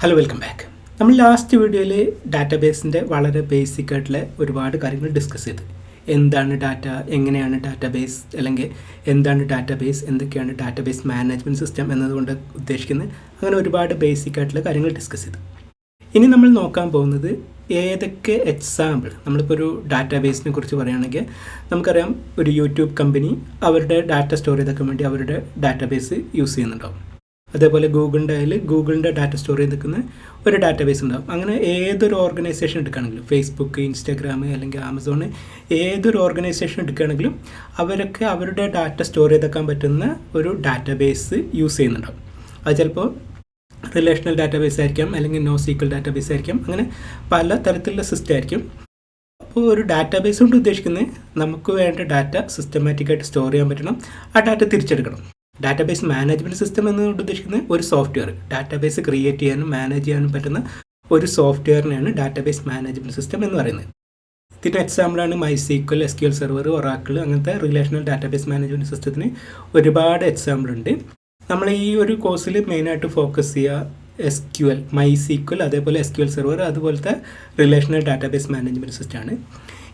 Hello, welcome back. നമ്മൾ last വീഡിയോയിൽ ഡാറ്റാബേസിൻ്റെ വളരെ ബേസിക് ആയിട്ടുള്ള ഒരുപാട് കാര്യങ്ങൾ ഡിസ്കസ് ചെയ്ത് എന്താണ് ഡാറ്റ, എങ്ങനെയാണ് ഡാറ്റാബേസ്, അല്ലെങ്കിൽ എന്താണ് ഡാറ്റാബേസ്, എന്തൊക്കെയാണ് ഡാറ്റാബേസ് മാനേജ്മെൻറ്റ് സിസ്റ്റം എന്നതുകൊണ്ട് ഉദ്ദേശിക്കുന്നത്, അങ്ങനെ ഒരുപാട് ബേസിക് ആയിട്ടുള്ള കാര്യങ്ങൾ ഡിസ്കസ് ചെയ്തു. ഇനി നമ്മൾ നോക്കാൻ പോകുന്നത് ഏതൊക്കെ എക്സാമ്പിൾ, നമ്മളിപ്പോൾ ഒരു ഡാറ്റാബേസിനെ കുറിച്ച് പറയുകയാണെങ്കിൽ നമുക്കറിയാം, ഒരു യൂട്യൂബ് കമ്പനി അവരുടെ ഡാറ്റ സ്റ്റോർ ചെയ്തൊക്കെ വേണ്ടി അവരുടെ ഡാറ്റാബേസ് യൂസ് ചെയ്യുന്നുണ്ടാവും. അതേപോലെ ഗൂഗിളിൻ്റെ ഡാറ്റ സ്റ്റോർ ചെയ്ത് നിൽക്കുന്ന ഒരു ഡാറ്റാബേസ് ഉണ്ടാകും. അങ്ങനെ ഏതൊരു ഓർഗനൈസേഷൻ എടുക്കുകയാണെങ്കിലും, ഫേസ്ബുക്ക്, ഇൻസ്റ്റാഗ്രാം അല്ലെങ്കിൽ ആമസോൺ, ഏതൊരു ഓർഗനൈസേഷൻ എടുക്കുകയാണെങ്കിലും അവരൊക്കെ അവരുടെ ഡാറ്റ സ്റ്റോർ ചെയ്തെക്കാൻ പറ്റുന്ന ഒരു ഡാറ്റാബേസ് യൂസ് ചെയ്യുന്നുണ്ടാവും. അത് ചിലപ്പോൾ റിലേഷണൽ ഡാറ്റാബേസ് ആയിരിക്കാം, അല്ലെങ്കിൽ NoSQL ഡാറ്റാബേസ് ആയിരിക്കാം, അങ്ങനെ പല തരത്തിലുള്ള സിസ്റ്റം ആയിരിക്കും. അപ്പോൾ ഒരു ഡാറ്റാബേസ് കൊണ്ട് ഉദ്ദേശിക്കുന്നത് നമുക്ക് വേണ്ട ഡാറ്റ സിസ്റ്റമാറ്റിക്കായിട്ട് സ്റ്റോർ ചെയ്യാൻ പറ്റണം, ആ ഡാറ്റ തിരിച്ചെടുക്കണം. ഡാറ്റാബേസ് മാനേജ്മെൻറ്റ് സിസ്റ്റം എന്നുകൊണ്ട് ഉദ്ദേശിക്കുന്നത് ഒരു സോഫ്റ്റ്വെയർ, ഡാറ്റാബേസ് ക്രിയേറ്റ് ചെയ്യാനും മാനേജ് ചെയ്യാനും പറ്റുന്ന ഒരു സോഫ്റ്റ്വെയറിനെയാണ് ഡാറ്റാബേസ് മാനേജ്മെൻറ്റ് സിസ്റ്റം എന്ന് പറയുന്നത്. ഇതിൻ്റെ എക്സാമ്പിളാണ് MySQL, SQL സെർവർ, ഒറാക്കിൾ, അങ്ങനത്തെ റിലേഷണൽ ഡാറ്റാബേസ് മാനേജ്മെൻറ്റ് സിസ്റ്റത്തിന് ഒരുപാട് എക്സാമ്പിൾ ഉണ്ട്. നമ്മൾ ഈ ഒരു കോഴ്സിൽ മെയിനായിട്ട് ഫോക്കസ് ചെയ്യുക SQL, MySQL, അതേപോലെ SQL സെർവർ, അതുപോലത്തെ റിലേഷണൽ ഡാറ്റാബേസ് മാനേജ്മെൻറ്റ് സിസ്റ്റമാണ്.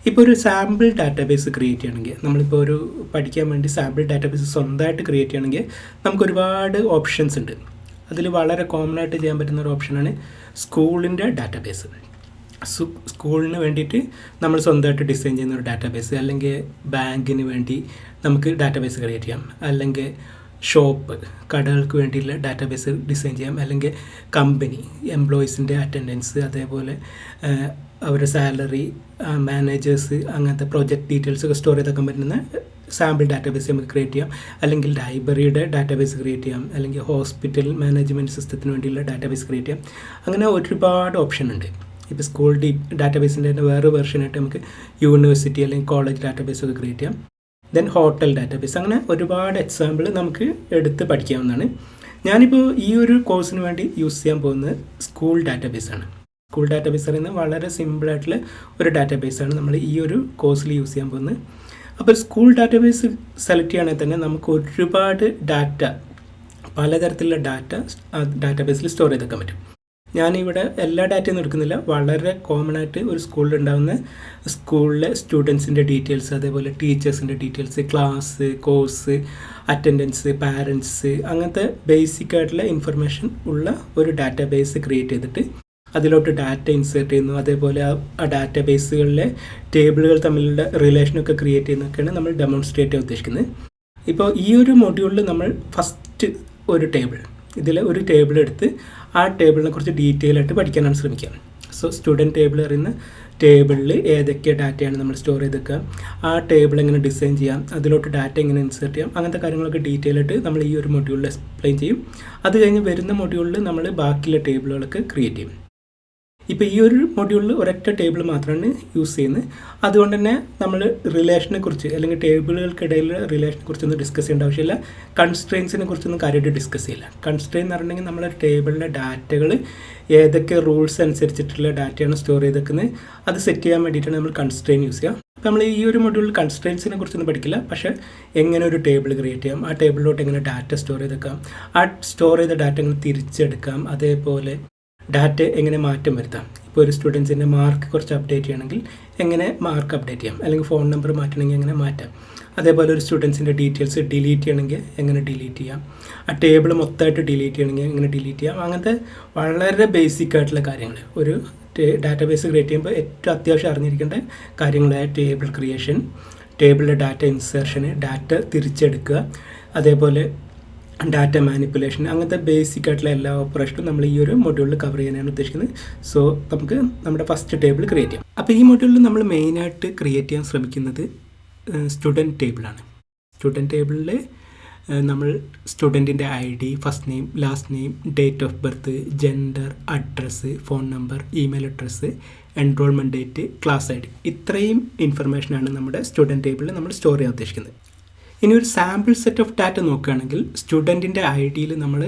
ഇപ്പോൾ ഒരു സാമ്പിൾ ഡാറ്റാബേസ് ക്രിയേറ്റ് ചെയ്യണമെങ്കിൽ, നമ്മളിപ്പോൾ ഒരു പഠിക്കാൻ വേണ്ടി സാമ്പിൾ ഡാറ്റാബേസ് സ്വന്തമായിട്ട് ക്രിയേറ്റ് ചെയ്യണമെങ്കിൽ നമുക്ക് ഒരുപാട് ഓപ്ഷൻസ് ഉണ്ട്. അതിൽ വളരെ കോമൺ ആയിട്ട് ചെയ്യാൻ പറ്റുന്ന ഒരു ഓപ്ഷനാണ് സ്കൂളിൻ്റെ ഡാറ്റാബേസ്. സ്കൂളിന് വേണ്ടിയിട്ട് നമ്മൾ സ്വന്തമായിട്ട് ഡിസൈൻ ചെയ്യുന്ന ഒരു ഡാറ്റാബേസ്, അല്ലെങ്കിൽ ബാങ്കിന് വേണ്ടി നമുക്ക് ഡാറ്റാബേസ് ക്രിയേറ്റ് ചെയ്യാം, അല്ലെങ്കിൽ ഷോപ്പ്, കടകൾക്ക് വേണ്ടിയുള്ള ഡാറ്റാബേസ് ഡിസൈൻ ചെയ്യാം, അല്ലെങ്കിൽ കമ്പനി എംപ്ലോയീസിൻ്റെ അറ്റൻഡൻസ്, അതേപോലെ അവരുടെ സാലറി, മാനേജേഴ്സ്, അങ്ങനത്തെ പ്രോജക്റ്റ് ഡീറ്റെയിൽസ് ഒക്കെ സ്റ്റോർ ചെയ്തൊക്കെ പറ്റുന്ന സാമ്പിൾ ഡാറ്റാബേസ് നമുക്ക് ക്രിയേറ്റ് ചെയ്യാം. അല്ലെങ്കിൽ ലൈബ്രറിയുടെ ഡാറ്റാബേസ് ക്രിയേറ്റ് ചെയ്യാം, അല്ലെങ്കിൽ ഹോസ്പിറ്റൽ മാനേജ്മെൻറ്റ് സിസ്റ്റത്തിന് വേണ്ടിയുള്ള ഡാറ്റാബേസ് ക്രിയേറ്റ് ചെയ്യാം. അങ്ങനെ ഒരുപാട് ഓപ്ഷൻ ഉണ്ട്. ഇപ്പോൾ സ്കൂൾ ഡാറ്റാബേസിൻ്റെ തന്നെ വേറെ വെർഷനായിട്ട് നമുക്ക് യൂണിവേഴ്സിറ്റി അല്ലെങ്കിൽ കോളേജ് ഡാറ്റാബേസ് ഒക്കെ ക്രിയേറ്റ് ചെയ്യാം. ദെൻ ഹോട്ടൽ ഡാറ്റാബേസ്, അങ്ങനെ ഒരുപാട് എക്സാമ്പിൾ നമുക്ക് എടുത്ത് പഠിക്കാവുന്നതാണ്. ഞാനിപ്പോൾ ഈ ഒരു കോഴ്സിന് വേണ്ടി യൂസ് ചെയ്യാൻ പോകുന്നത് സ്കൂൾ ഡാറ്റാബേസാണ്. സ്കൂൾ ഡാറ്റാബേസ് പറയുന്നത് വളരെ സിമ്പിളായിട്ടുള്ള ഒരു ഡാറ്റാബേസാണ് നമ്മൾ ഈ ഒരു കോഴ്സിൽ യൂസ് ചെയ്യാൻ പോകുന്നത്. അപ്പോൾ സ്കൂൾ ഡാറ്റാബേസ് സെലക്ട് ചെയ്യുകയാണെങ്കിൽ തന്നെ നമുക്ക് ഒരുപാട് ഡാറ്റ, പലതരത്തിലുള്ള ഡാറ്റാബേസിൽ സ്റ്റോർ ചെയ്തെക്കാൻ പറ്റും. ഞാനിവിടെ എല്ലാ ഡാറ്റയൊന്നും എടുക്കുന്നില്ല, വളരെ കോമൺ ആയിട്ട് ഒരു സ്കൂളിൽ ഉണ്ടാകുന്ന സ്കൂളിലെ സ്റ്റുഡൻസിൻ്റെ ഡീറ്റെയിൽസ്, അതേപോലെ ടീച്ചേഴ്സിൻ്റെ details, class, course, attendance, parents, അങ്ങനത്തെ ബേസിക് ആയിട്ടുള്ള ഇൻഫർമേഷൻ ഉള്ള ഒരു ഡാറ്റാബേസ് ക്രിയേറ്റ് ചെയ്തിട്ട് അതിലോട്ട് ഡാറ്റ ഇൻസേർട്ട് ചെയ്യുന്നു. അതേപോലെ ആ ഡാറ്റാബേസുകളിലെ ടേബിളുകൾ തമ്മിലുള്ള റിലേഷനൊക്കെ ക്രിയേറ്റ് ചെയ്യുന്നതൊക്കെയാണ് നമ്മൾ ഡെമോൺസ്ട്രേറ്റ് ചെയ്യാൻ ഉദ്ദേശിക്കുന്നത്. ഇപ്പോൾ ഈ ഒരു മൊഡ്യൂളിൽ നമ്മൾ ഫസ്റ്റ് ഒരു ഒരു ടേബിൾ എടുത്ത് ആ ടേബിളിനെ കുറിച്ച് ഡീറ്റെയിൽ ആയിട്ട് പഠിക്കാനാണ് ശ്രമിക്കുക. സോ സ്റ്റുഡൻറ്റ് ടേബിൾ പറയുന്ന ടേബിളിൽ ഏതൊക്കെ ഡാറ്റയാണ് നമ്മൾ സ്റ്റോർ ചെയ്തെക്കുക, ആ ടേബിൾ എങ്ങനെ ഡിസൈൻ ചെയ്യാം, അതിലോട്ട് ഡാറ്റ എങ്ങനെ ഇൻസേർട്ട് ചെയ്യാം, അങ്ങനത്തെ കാര്യങ്ങളൊക്കെ ഡീറ്റെയിൽ ആയിട്ട് നമ്മൾ ഈ ഒരു മൊഡ്യൂളിൽ എക്സ്പ്ലെയിൻ ചെയ്യും. അത് കഴിഞ്ഞ് വരുന്ന മൊഡ്യൂളിൽ നമ്മൾ ബാക്കിയുള്ള ടേബിളുകളൊക്കെ ക്രിയേറ്റ് ചെയ്യും. ഇപ്പോൾ ഈ ഒരു മൊഡ്യൂളിൽ ഒരൊറ്റ ടേബിൾ മാത്രമാണ് യൂസ് ചെയ്യുന്നത്. അതുകൊണ്ട് തന്നെ നമ്മൾ റിലേഷനെ കുറിച്ച്, അല്ലെങ്കിൽ ടേബിളുകൾക്കിടയിൽ റിലേഷനെ കുറിച്ചൊന്നും ഡിസ്കസ് ചെയ്യേണ്ട ആവശ്യമില്ല. കൺസ്ട്രെയിൻസിനെ കുറിച്ചൊന്നും കാര്യമായിട്ട് ഡിസ്കസ് ചെയ്യില്ല. കൺസ്ട്രെയിൻ എന്ന് പറഞ്ഞിട്ടുണ്ടെങ്കിൽ നമ്മളെ ടേബിളിലെ ഡാറ്റകൾ ഏതൊക്കെ റൂൾസ് അനുസരിച്ചിട്ടുള്ള ഡാറ്റയാണ് സ്റ്റോർ ചെയ്തേക്കുന്നത്, അത് സെറ്റ് ചെയ്യാൻ വേണ്ടിയിട്ടാണ് നമ്മൾ കൺസ്ട്രെയിൻ യൂസ് ചെയ്യുക. അപ്പോൾ നമ്മൾ ഈ ഒരു മൊഡ്യൂളിൽ കൺസ്ട്രെയിൻസിനെ കുറിച്ചൊന്നും പഠിക്കില്ല, പക്ഷേ എങ്ങനെ ഒരു ടേബിൾ ക്രിയേറ്റ് ചെയ്യാം, ആ ടേബിളിലോട്ട് എങ്ങനെ ഡാറ്റ സ്റ്റോർ ചെയ്തേക്കാം, ആ സ്റ്റോർ ചെയ്ത ഡാറ്റ എങ്ങനെ തിരിച്ചെടുക്കാം, അതേപോലെ ഡാറ്റ എങ്ങനെ മാറ്റം വരുത്താം. ഇപ്പോൾ ഒരു സ്റ്റുഡൻസിൻ്റെ മാർക്ക് കുറച്ച് അപ്ഡേറ്റ് ചെയ്യണമെങ്കിൽ എങ്ങനെ മാർക്ക് അപ്ഡേറ്റ് ചെയ്യാം, അല്ലെങ്കിൽ ഫോൺ നമ്പർ മാറ്റണമെങ്കിൽ എങ്ങനെ മാറ്റാം. അതേപോലെ ഒരു സ്റ്റുഡൻസിൻ്റെ ഡീറ്റെയിൽസ് ഡിലീറ്റ് ചെയ്യണമെങ്കിൽ എങ്ങനെ ഡിലീറ്റ് ചെയ്യാം, ആ ടേബിൾ മൊത്തമായിട്ട് ഡിലീറ്റ് ചെയ്യണമെങ്കിൽ എങ്ങനെ ഡിലീറ്റ് ചെയ്യാം. അങ്ങനത്തെ വളരെ ബേസിക് ആയിട്ടുള്ള കാര്യങ്ങൾ ഒരു ഡാറ്റാബേസ് ക്രിയേറ്റ് ചെയ്യുമ്പോൾ ഏറ്റവും അത്യാവശ്യം അറിഞ്ഞിരിക്കേണ്ട കാര്യങ്ങളായ ടേബിൾ ക്രിയേഷൻ, ടേബിളിലെ ഡാറ്റ ഇൻസേർഷന്, ഡാറ്റ തിരിച്ചെടുക്കുക, അതേപോലെ ഡാറ്റ മാനിപ്പുലേഷൻ, അങ്ങനത്തെ ബേസിക് ആയിട്ടുള്ള എല്ലാ ഓപ്പറേഷനും നമ്മൾ ഈ ഒരു മൊഡ്യൂളിൽ കവർ ചെയ്യാനാണ് ഉദ്ദേശിക്കുന്നത്. സോ നമുക്ക് നമ്മുടെ ഫസ്റ്റ് ടേബിൾ ക്രിയേറ്റ് ചെയ്യാം. അപ്പോൾ ഈ മൊഡ്യൂളിൽ നമ്മൾ മെയിനായിട്ട് ക്രിയേറ്റ് ചെയ്യാൻ ശ്രമിക്കുന്നത് സ്റ്റുഡൻറ്റ് ടേബിളാണ്. സ്റ്റുഡൻറ്റ് ടേബിളിൽ നമ്മൾ സ്റ്റുഡൻറ്റിൻ്റെ ID, first name, last name, date of birth, gender, address, phone number, email address, enrolment date, class ID, ഇത്രയും ഇൻഫർമേഷനാണ് നമ്മുടെ സ്റ്റുഡൻറ്റ് ടേബിളിൽ നമ്മൾ സ്റ്റോർ ചെയ്യാൻ ഉദ്ദേശിക്കുന്നത്. ഇനി ഒരു സാമ്പിൾ സെറ്റ് ഓഫ് ഡാറ്റ നോക്കുകയാണെങ്കിൽ സ്റ്റുഡൻറ്റിൻ്റെ IDയിൽ നമ്മൾ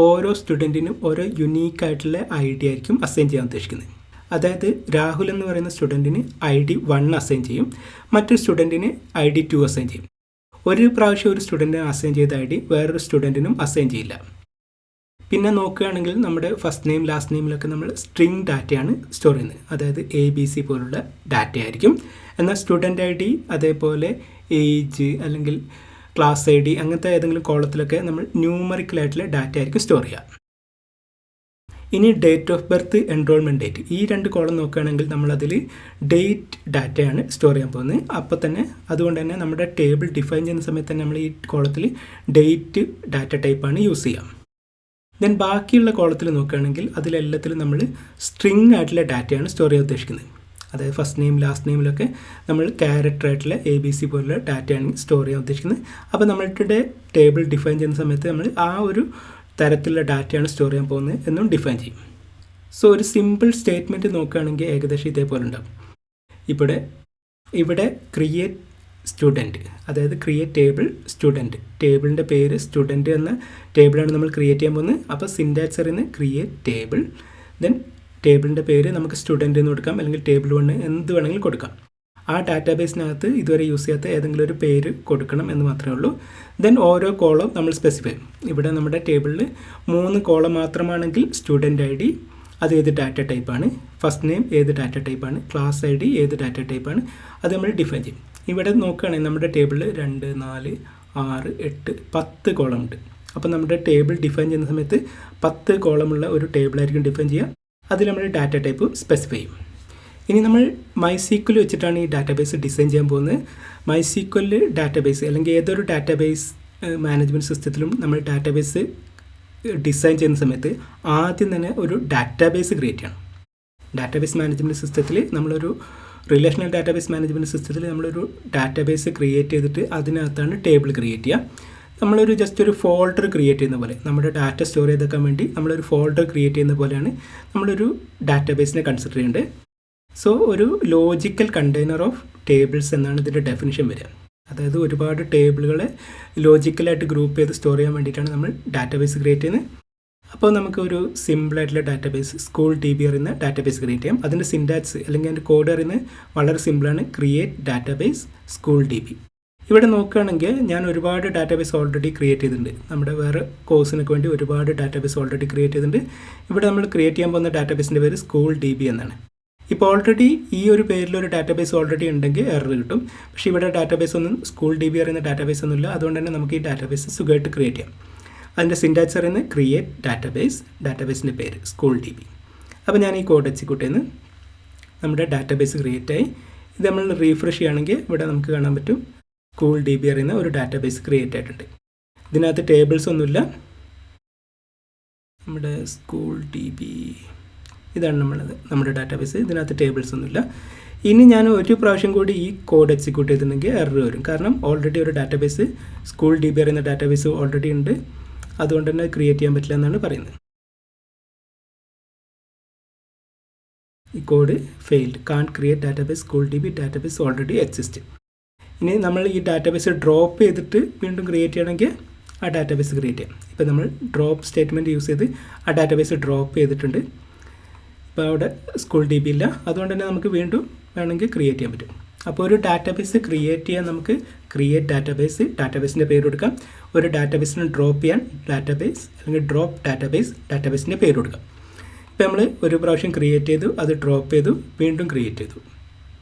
ഓരോ സ്റ്റുഡൻറ്റിനും ഓരോ യുണീക്കായിട്ടുള്ള ID ആയിരിക്കും അസൈൻ ചെയ്യാൻ ഉദ്ദേശിക്കുന്നത്. അതായത് രാഹുൽ എന്ന് പറയുന്ന സ്റ്റുഡൻറ്റിന് ID 1 അസൈൻ ചെയ്യും, മറ്റൊരു സ്റ്റുഡൻറ്റിന് ID 2 അസൈൻ ചെയ്യും. ഒരു പ്രാവശ്യം ഒരു സ്റ്റുഡൻറ്റിന് അസൈൻ ചെയ്ത ID വേറൊരു സ്റ്റുഡൻറ്റിനും അസൈൻ ചെയ്യില്ല. പിന്നെ നോക്കുകയാണെങ്കിൽ നമ്മുടെ ഫസ്റ്റ് നെയിം ലാസ്റ്റ് നെയിമിലൊക്കെ നമ്മൾ സ്ട്രിങ് ഡാറ്റയാണ് സ്റ്റോർ ചെയ്യുന്നത്. അതായത് ABC പോലുള്ള ഡാറ്റ ആയിരിക്കും. എന്നാൽ സ്റ്റുഡൻ്റ് ID അതേപോലെ ഏജ് അല്ലെങ്കിൽ ക്ലാസ് ID അങ്ങനത്തെ ഏതെങ്കിലും കോളത്തിലൊക്കെ നമ്മൾ ന്യൂമറിക്കലായിട്ടുള്ള ഡാറ്റ ആയിരിക്കും സ്റ്റോർ ചെയ്യുക. ഇനി date of birth, enrolment date, ഈ 2 കോളം നോക്കുകയാണെങ്കിൽ നമ്മളതിൽ ഡേറ്റ് ഡാറ്റയാണ് സ്റ്റോർ ചെയ്യാൻ പോകുന്നത്. അപ്പോൾ തന്നെ അതുകൊണ്ട് തന്നെ നമ്മുടെ ടേബിൾ ഡിഫൈൻ ചെയ്യുന്ന സമയത്ത് തന്നെ നമ്മൾ ഈ കോളത്തിൽ ഡേറ്റ് ഡാറ്റ ടൈപ്പാണ് യൂസ് ചെയ്യുക. ദെൻ ബാക്കിയുള്ള കോളത്തിൽ നോക്കുകയാണെങ്കിൽ അതിലെല്ലാത്തിലും നമ്മൾ സ്ട്രിങ് ആയിട്ടുള്ള ഡാറ്റയാണ് സ്റ്റോർ ചെയ്യാൻ ഉദ്ദേശിക്കുന്നത്. അതായത് ഫസ്റ്റ് നെയിം ലാസ്റ്റ് നെയിമിലൊക്കെ നമ്മൾ ക്യാരക്ടർ ആയിട്ടുള്ള ABC പോലുള്ള ഡാറ്റയാണ് സ്റ്റോർ ചെയ്യാൻ ഉദ്ദേശിക്കുന്നത്. അപ്പോൾ നമ്മളുടെ ടേബിൾ ഡിഫൈൻ ചെയ്യുന്ന സമയത്ത് നമ്മൾ ആ ഒരു തരത്തിലുള്ള ഡാറ്റയാണ് സ്റ്റോർ ചെയ്യാൻ പോകുന്നത് എന്നും ഡിഫൈൻ ചെയ്യും. സോ ഒരു സിമ്പിൾ സ്റ്റേറ്റ്മെൻറ്റ് നോക്കുകയാണെങ്കിൽ ഏകദേശം ഇതേപോലെ ഉണ്ടാകും. ഇവിടെ ക്രിയേറ്റ് സ്റ്റുഡൻറ്റ്, അതായത് ക്രിയേറ്റ് ടേബിൾ സ്റ്റുഡൻറ്റ്, ടേബിളിൻ്റെ പേര് സ്റ്റുഡൻറ്റ് എന്ന ടേബിളാണ് നമ്മൾ ക്രിയേറ്റ് ചെയ്യാൻ പോകുന്നത്. അപ്പോൾ സിൻറ്റാക്സ് അറിയുന്ന ക്രിയേറ്റ് ടേബിൾ, ദെൻ ടേബിളിൻ്റെ പേര് നമുക്ക് സ്റ്റുഡൻറ്റ് എന്ന് കൊടുക്കാം, അല്ലെങ്കിൽ ടേബിൾ 1 എന്ത് വേണമെങ്കിലും കൊടുക്കാം. ആ ഡാറ്റാബേസിനകത്ത് ഇതുവരെ യൂസ് ചെയ്യാത്ത ഏതെങ്കിലും ഒരു പേര് കൊടുക്കണം എന്ന് മാത്രമേ ഉള്ളൂ. ദെൻ ഓരോ കോളം നമ്മൾ സ്പെസിഫൈ ചെയ്യും. ഇവിടെ നമ്മുടെ ടേബിളിൽ 3 കോളം മാത്രമാണെങ്കിൽ സ്റ്റുഡൻറ്റ് ID അത് ഏത് ഡാറ്റ ടൈപ്പാണ്, ഫസ്റ്റ് നെയിം ഏത് ഡാറ്റ ടൈപ്പാണ്, ക്ലാസ് ID ഏത് ഡാറ്റ ടൈപ്പാണ്, അത് നമ്മൾ ഡിഫൈൻ ചെയ്യും. ഇവിടെ നോക്കുകയാണെങ്കിൽ നമ്മുടെ ടേബിളിൽ 2, 4, 6, 8, 10 കോളം ഉണ്ട്. അപ്പോൾ നമ്മുടെ ടേബിൾ ഡിഫൈൻ ചെയ്യുന്ന സമയത്ത് 10 കോളമുള്ള ഒരു ടേബിളായിരിക്കും ഡിഫൈൻ ചെയ്യുക. അതിൽ നമ്മൾ ഡാറ്റ ടൈപ്പ് സ്പെസിഫൈ ചെയ്യും. ഇനി നമ്മൾ MySQL വെച്ചിട്ടാണ് ഈ ഡാറ്റാബേസ് ഡിസൈൻ ചെയ്യാൻ പോകുന്നത്. MySQL ഡാറ്റാബേസ് അല്ലെങ്കിൽ ഏതൊരു ഡാറ്റാബേസ് മാനേജ്മെൻറ്റ് സിസ്റ്റത്തിലും നമ്മൾ ഡാറ്റാബേസ് ഡിസൈൻ ചെയ്യുന്ന സമയത്ത് ആദ്യം തന്നെ ഒരു ഡാറ്റാബേസ് ക്രിയേറ്റ് ചെയ്യണം. ഡാറ്റാബേസ് മാനേജ്മെൻറ്റ് സിസ്റ്റത്തിൽ നമ്മളൊരു റിലേഷണൽ ഡാറ്റാബേസ് മാനേജ്മെൻറ്റ് സിസ്റ്റത്തിൽ നമ്മളൊരു ഡാറ്റാബേസ് ക്രിയേറ്റ് ചെയ്തിട്ട് അതിനകത്താണ് ടേബിൾ ക്രിയേറ്റ് ചെയ്യുക. നമ്മളൊരു ജസ്റ്റ് ഒരു ഫോൾഡർ ക്രിയേറ്റ് ചെയ്യുന്ന പോലെ, നമ്മുടെ ഡാറ്റ സ്റ്റോർ ചെയ്തെക്കാൻ വേണ്ടി നമ്മളൊരു ഫോൾഡർ ക്രിയേറ്റ് ചെയ്യുന്ന പോലെയാണ് നമ്മളൊരു ഡാറ്റാബേസിനെ കൺസിഡർ ചെയ്യേണ്ടത്. സോ ഒരു ലോജിക്കൽ കണ്ടെയ്നർ ഓഫ് ടേബിൾസ് എന്നാണ് ഇതിൻ്റെ ഡെഫിനിഷൻ വരിക. അതായത് ഒരുപാട് ടേബിളുകളെ ലോജിക്കലായിട്ട് ഗ്രൂപ്പ് ചെയ്ത് സ്റ്റോർ ചെയ്യാൻ വേണ്ടിയിട്ടാണ് നമ്മൾ ഡാറ്റാബേസ് ക്രിയേറ്റ് ചെയ്യുന്നത്. അപ്പോൾ നമുക്ക് ഒരു സിമ്പിളായിട്ടുള്ള ഡാറ്റാബേസ് സ്കൂൾ DB അറിയുന്ന ഡാറ്റാബേസ് ക്രിയേറ്റ് ചെയ്യാം. അതിൻ്റെ സിൻറ്റാക്സ് അല്ലെങ്കിൽ അതിൻ്റെ കോഡ് അറിയുന്നത് വളരെ സിമ്പിളാണ്, ക്രിയേറ്റ് ഡാറ്റാബേസ് സ്കൂൾ DB. ഇവിടെ നോക്കുകയാണെങ്കിൽ ഞാൻ ഒരുപാട് ഡാറ്റാബേസ് ഓൾറെഡി ക്രിയേറ്റ് ചെയ്തിട്ടുണ്ട്. നമ്മുടെ വേറെ കോഴ്സിനൊക്കെ വേണ്ടി ഒരുപാട് ഡാറ്റാബേസ് ഓൾറെഡി ക്രിയേറ്റ് ചെയ്തിട്ടുണ്ട്. ഇവിടെ നമ്മൾ ക്രിയേറ്റ് ചെയ്യാൻ പോകുന്ന ഡാറ്റാബേസിൻ്റെ പേര് സ്കൂൾ DB എന്നാണ്. ഇപ്പോൾ ഓൾറെഡി ഈ ഒരു പേരിലൊരു ഡാറ്റാബേസ് ഓൾറെഡി ഉണ്ടെങ്കിൽ എറർ കിട്ടും. പക്ഷേ ഇവിടെ ഡാറ്റാബേസ് ഒന്നും സ്കൂൾ DB അറിയുന്ന ഡാറ്റാബേസ് ഒന്നുമില്ല. അതുകൊണ്ട് തന്നെ നമുക്ക് ഈ ഡാറ്റാബേസ് സുഖമായിട്ട് ക്രിയേറ്റ് ചെയ്യാം. അതിൻ്റെ സിൻറ്റാക്സ് അറിയുന്നത് ക്രിയേറ്റ് ഡാറ്റാബേസ്, ഡാറ്റാബേസിൻ്റെ പേര് സ്കൂൾ DB. അപ്പോൾ ഞാൻ ഈ കോഡ് എക്സിക്യൂട്ട് ചെയ്യുന്നു. നമ്മുടെ ഡാറ്റാബേസ് ക്രിയേറ്റ് ആയി. ഇത് നമ്മൾ റീഫ്രഷ് ചെയ്യുകയാണെങ്കിൽ ഇവിടെ നമുക്ക് കാണാൻ പറ്റും സ്കൂൾ DB അറിയുന്ന ഒരു ഡാറ്റാബേസ് ക്രിയേറ്റ് ആയിട്ടുണ്ട്. ഇതിനകത്ത് ടേബിൾസ് ഒന്നുമില്ല. നമ്മുടെ സ്കൂൾ DB ഇതാണ് നമ്മുടെ ഡാറ്റാബേസ്. ഇതിനകത്ത് ടേബിൾസ് ഒന്നുമില്ല. ഇനി ഞാൻ ഒരു പ്രാവശ്യം കൂടി ഈ കോഡ് എക്സിക്യൂട്ട് ചെയ്തിട്ടുണ്ടെങ്കിൽ എറർ വരും. കാരണം ഓൾറെഡി ഒരു ഡാറ്റാബേസ് സ്കൂൾ DB അറിയുന്ന ഡാറ്റാബേസ് ഓൾറെഡി ഉണ്ട്. അതുകൊണ്ട് തന്നെ ക്രിയേറ്റ് ചെയ്യാൻ പറ്റില്ല എന്നാണ് പറയുന്നത്. ഈ code failed, can't create database school DB, database already exist. ഇനി നമ്മൾ ഈ ഡാറ്റാബേസ് ഡ്രോപ്പ് ചെയ്തിട്ട് വീണ്ടും ക്രിയേറ്റ് ചെയ്യണമെങ്കിൽ ആ ഡാറ്റാബേസ് ക്രിയേറ്റ് ചെയ്യാം. ഇപ്പോൾ നമ്മൾ ഡ്രോപ്പ് സ്റ്റേറ്റ്മെൻറ്റ് യൂസ് ചെയ്ത് ആ ഡാറ്റാബേസ് ഡ്രോപ്പ് ചെയ്തിട്ടുണ്ട്. ഇപ്പോൾ അവിടെ സ്കൂൾ DB ഇല്ല. അതുകൊണ്ട് തന്നെ നമുക്ക് വീണ്ടും വേണമെങ്കിൽ ക്രിയേറ്റ് ചെയ്യാൻ പറ്റും. അപ്പോൾ ഒരു ഡാറ്റാബേസ് ക്രിയേറ്റ് ചെയ്യാൻ നമുക്ക് ക്രിയേറ്റ് ഡാറ്റാബേസ്, ഡാറ്റാബേസിൻ്റെ പേര് കൊടുക്കാം. ഒരു ഡാറ്റാബേസിന് ഡ്രോപ്പ് ചെയ്യാൻ ഡാറ്റാബേസ് അല്ലെങ്കിൽ ഡ്രോപ്പ് ഡാറ്റാബേസ്, ഡാറ്റാബേസിൻ്റെ പേര് കൊടുക്കാം. ഇപ്പോൾ നമ്മൾ ഒരു പ്രാവശ്യം ക്രിയേറ്റ് ചെയ്തു, അത് ഡ്രോപ്പ് ചെയ്തു, വീണ്ടും ക്രിയേറ്റ് ചെയ്തു.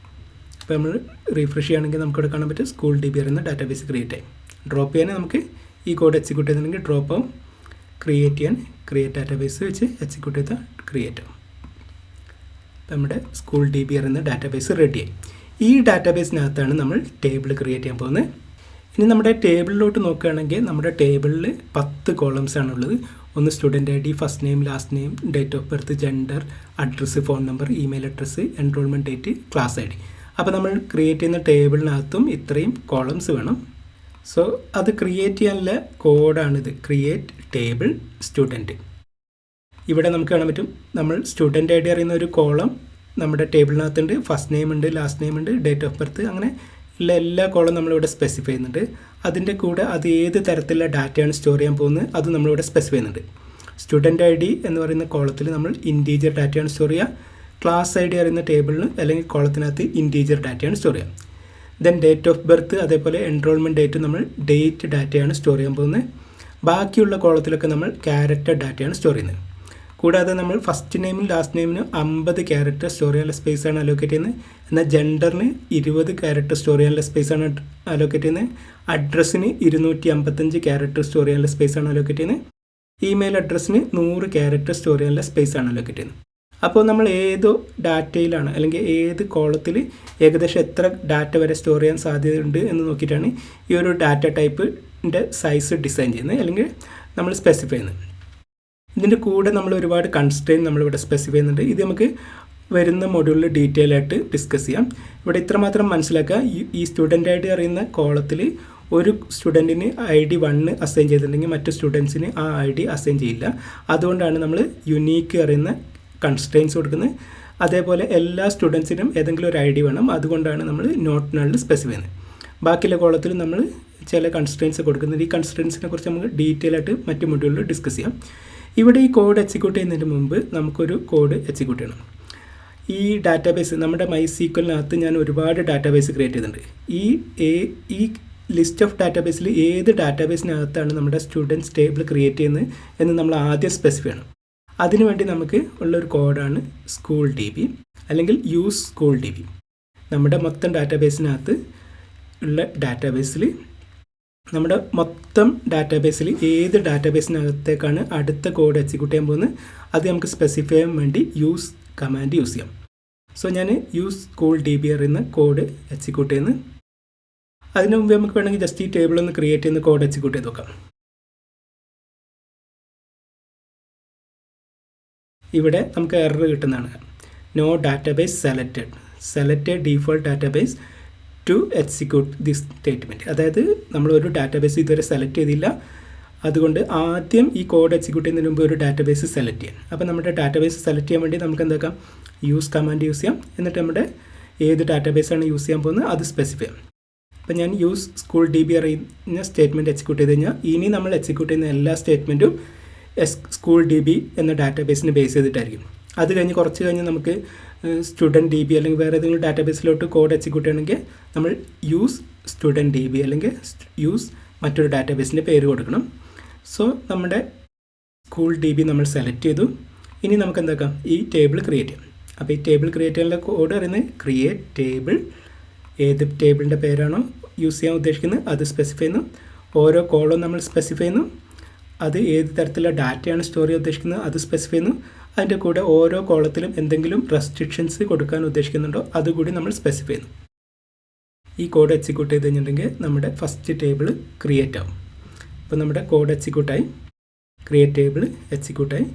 അപ്പോൾ നമ്മൾ റീഫ്രഷ് ചെയ്യുകയാണെങ്കിൽ നമുക്കിവിടെ കാണാൻ പറ്റും സ്കൂൾ DB അറിയുന്ന ഡാറ്റാബേസ് ക്രിയേറ്റ് ആയി. ഡ്രോപ്പ് ചെയ്യാൻ നമുക്ക് ഈ കോഡ് എക്സിക്യൂട്ട് ചെയ്തിട്ടുണ്ടെങ്കിൽ ഡ്രോപ്പ് ആവും. ക്രിയേറ്റ് ചെയ്യാൻ ക്രിയേറ്റ് ഡാറ്റാബേസ് വെച്ച് എക്സിക്യൂട്ട് ചെയ്താൽ ക്രിയേറ്റ് ആവും. അപ്പോൾ നമ്മുടെ സ്കൂൾ DB അറിയുന്ന ഡാറ്റാബേസ് റെഡിയായി. ഈ ഡാറ്റാബേസിനകത്താണ് നമ്മൾ ടേബിൾ ക്രിയേറ്റ് ചെയ്യാൻ പോകുന്നത്. ഇനി നമ്മുടെ ടേബിളിലോട്ട് നോക്കുകയാണെങ്കിൽ നമ്മുടെ ടേബിളിൽ 10 കോളംസ് ആണുള്ളത്. ഒന്ന് student ID, first name, last name, date of birth, gender, address, phone number, email address, enrolment date, class ID. അപ്പോൾ നമ്മൾ ക്രിയേറ്റ് ചെയ്യുന്ന ടേബിളിനകത്തും ഇത്രയും കോളംസ് വേണം. സോ അത് ക്രിയേറ്റ് ചെയ്യാനുള്ള കോഡാണിത്, ക്രിയേറ്റ് ടേബിൾ സ്റ്റുഡൻറ്റ്. ഇവിടെ നമുക്ക് കാണാൻ പറ്റും നമ്മൾ സ്റ്റുഡൻറ്റ് ID അറിയുന്ന ഒരു കോളം നമ്മുടെ ടേബിളിനകത്തുണ്ട്. ഫസ്റ്റ് നെയിം ഉണ്ട്, ലാസ്റ്റ് നെയിം ഉണ്ട്, ഡേറ്റ് ഓഫ് ബർത്ത്, അങ്ങനെ ഉള്ള എല്ലാ കോളം നമ്മളിവിടെ സ്പെസിഫൈ ചെയ്യുന്നുണ്ട്. അതിൻ്റെ കൂടെ അത് ഏത് തരത്തിലുള്ള ഡാറ്റയാണ് സ്റ്റോർ ചെയ്യാൻ പോകുന്നത് അത് നമ്മളിവിടെ സ്പെസിഫൈ ചെയ്യുന്നുണ്ട്. സ്റ്റുഡൻറ്റ് ID എന്ന് പറയുന്ന കോളത്തിൽ നമ്മൾ ഇൻറ്റീജർ ഡാറ്റയാണ് സ്റ്റോർ ചെയ്യുക. ക്ലാസ് ID അറിയുന്ന ടേബിളിന് അല്ലെങ്കിൽ കോളത്തിനകത്ത് ഇൻറ്റീജർ ഡാറ്റയാണ് സ്റ്റോർ ചെയ്യുക. ദെൻ ഡേറ്റ് ഓഫ് ബർത്ത് അതേപോലെ എൻറോൾമെൻറ്റ് ഡേറ്റ് നമ്മൾ ഡേറ്റ് ഡാറ്റയാണ് സ്റ്റോർ ചെയ്യാൻ പോകുന്നത്. ബാക്കിയുള്ള കോളത്തിലൊക്കെ നമ്മൾ ക്യാരക്ടർ ഡാറ്റയാണ് സ്റ്റോർ ചെയ്യുന്നത്. കൂടാതെ നമ്മൾ ഫസ്റ്റ് നെയിമും ലാസ്റ്റ് നെയിമിനും 50 ക്യാരക്ടർ സ്റ്റോർ ചെയ്യാനുള്ള സ്പേസാണ് അലോക്കേറ്റ് ചെയ്യുന്നത്. എന്നാൽ ജെൻഡറിന് 20 ക്യാരക്ടർ സ്റ്റോർ ചെയ്യാനുള്ള സ്പേസാണ് അലോക്കേറ്റ് ചെയ്യുന്നത്. അഡ്രസ്സിന് 255 ക്യാരക്ടർ സ്റ്റോർ ചെയ്യാനുള്ള സ്പേസാണ് അലോക്കേറ്റ് ചെയ്യുന്നത്. ഇമെയിൽ അഡ്രസ്സിന് 100 ക്യാരക്ടർ സ്റ്റോർ ചെയ്യാനുള്ള സ്പേസാണ് അലോക്കേറ്റ് ചെയ്യുന്നത്. അപ്പോൾ നമ്മൾ ഏത് ഡാറ്റയിലാണ് അല്ലെങ്കിൽ ഏത് കോളത്തിൽ ഏകദേശം എത്ര ഡാറ്റ വരെ സ്റ്റോർ ചെയ്യാൻ സാധ്യതയുണ്ട് എന്ന് നോക്കിയിട്ടാണ് ഈ ഒരു ഡാറ്റ ടൈപ്പിൻ്റെ സൈസ് ഡിസൈൻ ചെയ്യുന്നത് അല്ലെങ്കിൽ നമ്മൾ സ്പെസിഫൈ ചെയ്യുന്നത്. ഇതിൻ്റെ കൂടെ നമ്മൾ ഒരുപാട് കൺസ്ട്രെയിൻ നമ്മളിവിടെ സ്പെസിഫൈ ചെയ്യുന്നുണ്ട്. ഇത് നമുക്ക് വരുന്ന മൊഡ്യൂളിൽ ഡീറ്റെയിൽ ആയിട്ട് ഡിസ്കസ് ചെയ്യാം. ഇവിടെ ഇത്രമാത്രം മനസ്സിലാക്കുക, ഈ സ്റ്റുഡൻ്റ് ഐ ഡി അറിയുന്ന കോളത്തിൽ ഒരു സ്റ്റുഡൻറ്റിന് ID 1 അസൈൻ ചെയ്തിട്ടുണ്ടെങ്കിൽ മറ്റു സ്റ്റുഡൻസിന് ആ ID അസൈൻ ചെയ്യില്ല. അതുകൊണ്ടാണ് നമ്മൾ യുണീക്ക് അറിയുന്ന കൺസ്ട്രെയിൻസ് കൊടുക്കുന്നത്. അതേപോലെ എല്ലാ സ്റ്റുഡൻസിനും ഏതെങ്കിലും ഒരു ID വേണം. അതുകൊണ്ടാണ് നമ്മൾ നോട്ട് നള്ളിൽ സ്പെസിഫൈ ചെയ്യുന്നത്. ബാക്കിയുള്ള കോളത്തിൽ നമ്മൾ ചില കൺസ്ട്രെയിൻസ് കൊടുക്കുന്നത്. ഈ കൺസ്ട്രെയിൻസിനെ കുറിച്ച് നമുക്ക് ഡീറ്റെയിൽ ആയിട്ട് മറ്റു മൊഡ്യൂളിൽ ഡിസ്കസ് ചെയ്യാം. ഇവിടെ ഈ കോഡ് എക്സിക്യൂട്ട് ചെയ്യുന്നതിന് മുമ്പ് നമുക്കൊരു കോഡ് എക്സിക്യൂട്ട് ചെയ്യണം. ഈ ഡാറ്റാബേസ് നമ്മുടെ MySQLനകത്ത് ഞാൻ ഒരുപാട് ഡാറ്റാബേസ് ക്രിയേറ്റ് ചെയ്തിട്ടുണ്ട്. ഈ ലിസ്റ്റ് ഓഫ് ഡാറ്റാബേസിൽ ഏത് ഡാറ്റാബേസിനകത്താണ് നമ്മുടെ സ്റ്റുഡൻസ് ടേബിൾ ക്രിയേറ്റ് ചെയ്യുന്നത് എന്ന് നമ്മൾ ആദ്യം സ്പെസിഫൈ ചെയ്യണം. അതിനുവേണ്ടി നമുക്ക് ഉള്ളൊരു കോഡാണ് സ്കൂൾ DB അല്ലെങ്കിൽ യൂസ് സ്കൂൾ DB. നമ്മുടെ മൊത്തം ഡാറ്റാബേസിനകത്ത് ഉള്ള ഡാറ്റാബേസിൽ ഏത് ഡാറ്റാബേസിനകത്തേക്കാണ് അടുത്ത കോഡ് എക്സിക്യൂട്ട് ചെയ്യാൻ പോകുന്നത് അത് നമുക്ക് സ്പെസിഫൈ ചെയ്യാൻ വേണ്ടി യൂസ് കമാൻഡ് യൂസ് ചെയ്യാം. സോ ഞാൻ യൂസ് സ്കൂൾ DB അറിയുന്ന കോഡ് എക്സിക്യൂട്ട് ചെയ്യുന്നു. അതിനു മുമ്പ് നമുക്ക് വേണമെങ്കിൽ ജസ്റ്റ് ഈ ടേബിൾ ഒന്ന് ക്രിയേറ്റ് ചെയ്യുന്ന കോഡ് എക്സിക്യൂട്ട് ചെയ്ത് നോക്കാം. ഇവിടെ നമുക്ക് എറർ കിട്ടുന്നതാണ്. No database selected default database to execute this statement. അതായത് നമ്മളൊരു ഡാറ്റാബേസ് ഇതുവരെ സെലക്ട് ചെയ്തില്ല. അതുകൊണ്ട് ആദ്യം ഈ കോഡ് എക്സിക്യൂട്ട് ചെയ്യുന്നതിന് മുമ്പ് ഒരു ഡാറ്റാബേസ് സെലക്ട് ചെയ്യാം. അപ്പോൾ നമ്മുടെ ഡാറ്റാബേസ് സെലക്ട് ചെയ്യാൻ വേണ്ടി നമുക്ക് എന്താക്കാം, യൂസ് കമാൻഡ് യൂസ് ചെയ്യാം. എന്നിട്ട് നമ്മുടെ ഏത് ഡാറ്റാബേസാണ് യൂസ് ചെയ്യാൻ പോകുന്നത് അത് സ്പെസിഫൈ ചെയ്യാം. അപ്പോൾ ഞാൻ യൂസ് സ്കൂൾ DB അറിയുന്ന സ്റ്റേറ്റ്മെൻറ്റ് എക്സിക്യൂട്ട് ചെയ്ത് കഴിഞ്ഞാൽ ഇനി നമ്മൾ എക്സിക്യൂട്ട് ചെയ്യുന്ന എല്ലാ സ്റ്റേറ്റ്മെൻറ്റും സ്കൂൾ DB എന്ന ഡാറ്റാബേസിനെ ബേസ് ചെയ്തിട്ടായിരിക്കും. അത് കഴിഞ്ഞ് കുറച്ച് കഴിഞ്ഞ് നമുക്ക് സ്റ്റുഡൻറ്റ് DB അല്ലെങ്കിൽ വേറെ ഏതെങ്കിലും ഡാറ്റാബേസിലോട്ട് കോഡ് എക്സിക്യൂട്ട് ചെയ്യണമെങ്കിൽ നമ്മൾ യൂസ് സ്റ്റുഡൻറ്റ് DB അല്ലെങ്കിൽ യൂസ് മറ്റൊരു ഡാറ്റാബേസിൻ്റെ പേര് കൊടുക്കണം. സോ നമ്മുടെ സ്കൂൾ DB നമ്മൾ സെലക്ട് ചെയ്തു. ഇനി നമുക്ക് എന്താക്കാം, ഈ ടേബിൾ ക്രിയേറ്റ് ചെയ്യാം. അപ്പോൾ ഈ ടേബിൾ ക്രിയേറ്റ് ചെയ്യാനുള്ള കോഡ് പറയുന്നത് ക്രിയേറ്റ് ടേബിൾ. ഏത് ടേബിളിൻ്റെ പേരാണോ യൂസ് ചെയ്യാൻ ഉദ്ദേശിക്കുന്നത് അത് സ്പെസിഫൈ ചെയ്യുന്നു. ഓരോ കോളും നമ്മൾ സ്പെസിഫൈ ചെയ്യുന്നു. അത് ഏത് തരത്തിലുള്ള ഡാറ്റയാണ് സ്റ്റോർ ചെയ്യാൻ ഉദ്ദേശിക്കുന്നത് അത് സ്പെസിഫൈ ചെയ്യുന്നു. അതിൻ്റെ കൂടെ ഓരോ കോളത്തിലും എന്തെങ്കിലും റെസ്ട്രിക്ഷൻസ് കൊടുക്കാൻ ഉദ്ദേശിക്കുന്നുണ്ടോ അതുകൂടി നമ്മൾ സ്പെസിഫൈ ചെയ്യുന്നു. ഈ കോഡ് എക്സിക്യൂട്ട് ചെയ്ത് കഴിഞ്ഞിട്ടുണ്ടെങ്കിൽ നമ്മുടെ ഫസ്റ്റ് ടേബിൾ ക്രിയേറ്റ് ആവും. അപ്പോൾ നമ്മുടെ കോഡ് എക്സിക്യൂട്ടായി, ക്രിയേറ്റ് ടേബിൾ എക്സിക്യൂട്ടായി,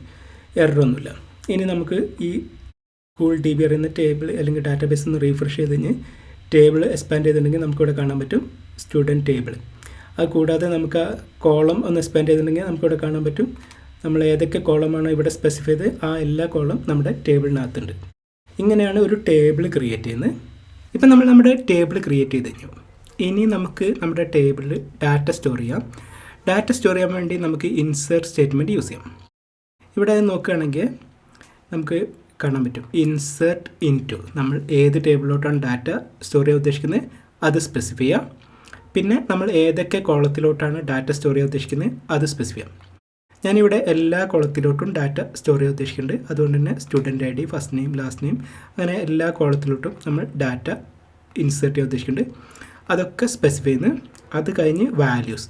എററൊന്നുമില്ല. ഇനി നമുക്ക് ഈ സ്കൂൾ DB അറിയുന്ന ടേബിൾ അല്ലെങ്കിൽ ഡാറ്റാബേസ് ഒന്ന് റീഫ്രഷ് ചെയ്ത് കഴിഞ്ഞ് ടേബിൾ എക്സ്പാൻഡ് ചെയ്തിട്ടുണ്ടെങ്കിൽ നമുക്കിവിടെ കാണാൻ പറ്റും സ്റ്റുഡൻറ്റ് ടേബിൾ. അത് കൂടാതെ നമുക്ക് ആ കോളം ഒന്ന് എക്സ്പാൻഡ് ചെയ്തിട്ടുണ്ടെങ്കിൽ നമുക്കിവിടെ കാണാൻ പറ്റും നമ്മൾ ഏതൊക്കെ കോളമാണോ ഇവിടെ സ്പെസിഫൈ ചെയ്ത് ആ എല്ലാ കോളം നമ്മുടെ ടേബിളിനകത്തുണ്ട്. ഇങ്ങനെയാണ് ഒരു ടേബിൾ ക്രിയേറ്റ് ചെയ്യുന്നത്. ഇപ്പം നമ്മൾ നമ്മുടെ ടേബിൾ ക്രിയേറ്റ് ചെയ്ത് കഴിഞ്ഞു. ഇനി നമുക്ക് നമ്മുടെ ടേബിളിൽ ഡാറ്റ സ്റ്റോർ ചെയ്യാം. ഡാറ്റ സ്റ്റോർ ചെയ്യാൻ വേണ്ടി നമുക്ക് ഇൻസേർട്ട് സ്റ്റേറ്റ്മെൻറ്റ് യൂസ് ചെയ്യാം. ഇവിടെ നോക്കുകയാണെങ്കിൽ നമുക്ക് കാണാൻ പറ്റും ഇൻസേർട്ട് ഇൻറ്റു. നമ്മൾ ഏത് ടേബിളിലോട്ടാണ് ഡാറ്റ സ്റ്റോർ ചെയ്യാൻ ഉദ്ദേശിക്കുന്നത് അത് സ്പെസിഫൈ ചെയ്യാം. പിന്നെ നമ്മൾ ഏതൊക്കെ കോളത്തിലോട്ടാണ് ഡാറ്റ സ്റ്റോർ ചെയ്യാൻ ഉദ്ദേശിക്കുന്നത് അത് സ്പെസിഫൈ ചെയ്യാം. ഞാനിവിടെ എല്ലാ കോളത്തിലോട്ടും ഡാറ്റ സ്റ്റോർ ചെയ്യാൻ ഉദ്ദേശിക്കുന്നുണ്ട്. അതുകൊണ്ട് തന്നെ student ID, first name, last name, അങ്ങനെ എല്ലാ കോളത്തിലോട്ടും നമ്മൾ ഡാറ്റ ഇൻസേർട്ട് ചെയ്യാൻ ഉദ്ദേശിക്കുന്നുണ്ട്. അതൊക്കെ സ്പെസിഫൈ ചെയ്യുന്നു. അത് കഴിഞ്ഞ് വാല്യൂസ്,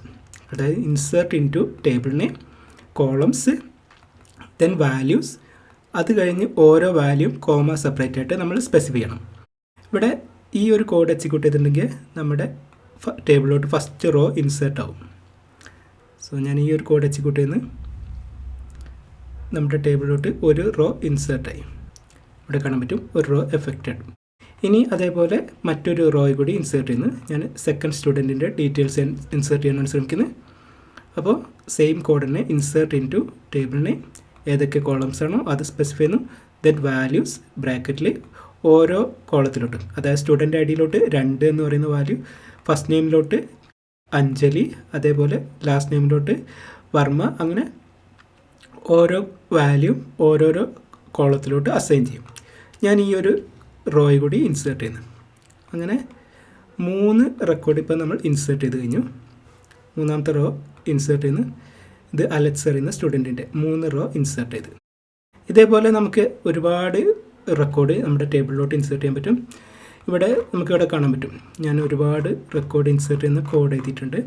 അതായത് insert into table name, columns, then values. അത് കഴിഞ്ഞ് ഓരോ വാല്യൂം കോമ സെപ്പറേറ്റ് ആയിട്ട് നമ്മൾ സ്പെസിഫൈ ചെയ്യണം. ഇവിടെ ഈ ഒരു കോഡ് എക്സിക്യൂട്ട് ചെയ്തിട്ടുണ്ടെങ്കിൽ നമ്മുടെ ടേബിളിലോട്ട് ഫസ്റ്റ് റോ ഇൻസേർട്ട് ആവും. സോ ഞാൻ ഈ ഒരു കോഡ് എക്സിക്യൂട്ട് ചെയ്യുന്നത് നമ്മുടെ ടേബിളിലോട്ട് ഒരു റോ ഇൻസേർട്ടായി. ഇവിടെ കാണാൻ പറ്റും ഒരു റോ എഫക്റ്റഡ്. ഇനി അതേപോലെ മറ്റൊരു റോയ് കൂടി ഇൻസേർട്ട് ചെയ്യുന്നു. ഞാൻ സെക്കൻഡ് സ്റ്റുഡൻറ്റിൻ്റെ ഡീറ്റെയിൽസ് ഇൻസേർട്ട് ചെയ്യാനാണ് ശ്രമിക്കുന്നത്. അപ്പോൾ സെയിം കോഡ് തന്നെ ഇൻസേർട്ട് ഇൻറ്റു ടേബിളിനെ ഏതൊക്കെ കോളംസ് ആണോ അത് സ്പെസിഫൈ ചെയ്യുന്നു. ദെൻ വാല്യൂസ് ബ്രാക്കറ്റിൽ ഓരോ കോളത്തിലോട്ടും, അതായത് സ്റ്റുഡൻറ്റ് IDയിലോട്ട് 2 എന്ന് പറയുന്ന വാല്യൂ, ഫസ്റ്റ് നെയിമിലോട്ട് അഞ്ജലി, അതേപോലെ ലാസ്റ്റ് നെയിമിലോട്ട് വർമ്മ, അങ്ങനെ ഓരോ വാല്യൂ ഓരോരോ കോളത്തിലോട്ട് അസൈൻ ചെയ്യും. ഞാൻ ഈ ഒരു റോയ് കൂടി ഇൻസേർട്ട് ചെയ്യുന്നു. അങ്ങനെ 3 റെക്കോർഡ് ഇപ്പോൾ നമ്മൾ ഇൻസേർട്ട് ചെയ്ത് കഴിഞ്ഞു. മൂന്നാമത്തെ റോ ഇൻസേർട്ട് ചെയ്യുന്നു. ഇത് അലക്സ് പറയുന്ന സ്റ്റുഡൻറ്റിൻ്റെ 3 റോ ഇൻസേർട്ട് ചെയ്ത്. ഇതേപോലെ നമുക്ക് ഒരുപാട് റെക്കോർഡ് നമ്മുടെ ടേബിളിലോട്ട് ഇൻസേർട്ട് ചെയ്യാൻ പറ്റും. ഇവിടെ നമുക്കിവിടെ കാണാൻ പറ്റും, ഞാൻ ഒരുപാട് റെക്കോർഡ് ഇൻസേർട്ട് ചെയ്യുന്ന കോഡ് എഴുതിയിട്ടുണ്ട്.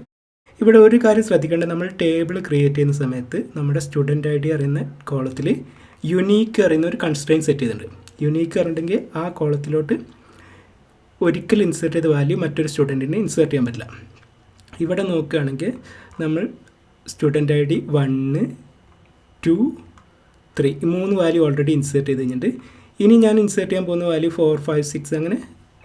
ഇവിടെ ഒരു കാര്യം ശ്രദ്ധിക്കേണ്ടത്, നമ്മൾ ടേബിൾ ക്രിയേറ്റ് ചെയ്യുന്ന സമയത്ത് നമ്മുടെ സ്റ്റുഡൻറ്റ് ഐ ഡി അറിയുന്ന കോളത്തിൽ യുണീക്ക് അറിയുന്ന ഒരു കൺസ്ട്രെയിൻ സെറ്റ് ചെയ്തിട്ടുണ്ട്. യുണീക്ക് അറിഞ്ഞിട്ടുണ്ടെങ്കിൽ ആ കോളത്തിലോട്ട് ഒരിക്കൽ ഇൻസേർട്ട് ചെയ്ത വാല്യൂ മറ്റൊരു സ്റ്റുഡൻറ്റിനെ ഇൻസേർട്ട് ചെയ്യാൻ പറ്റില്ല. ഇവിടെ നോക്കുകയാണെങ്കിൽ നമ്മൾ സ്റ്റുഡൻറ്റ് ഐ ഡി 1, 2, 3 ഈ 3 വാല്യൂ ഓൾറെഡി ഇൻസേർട്ട് ചെയ്ത് കഴിഞ്ഞിട്ട് ഇനി ഞാൻ ഇൻസേർട്ട് ചെയ്യാൻ പോകുന്ന വാല്യൂ 4, 5, 6 അങ്ങനെ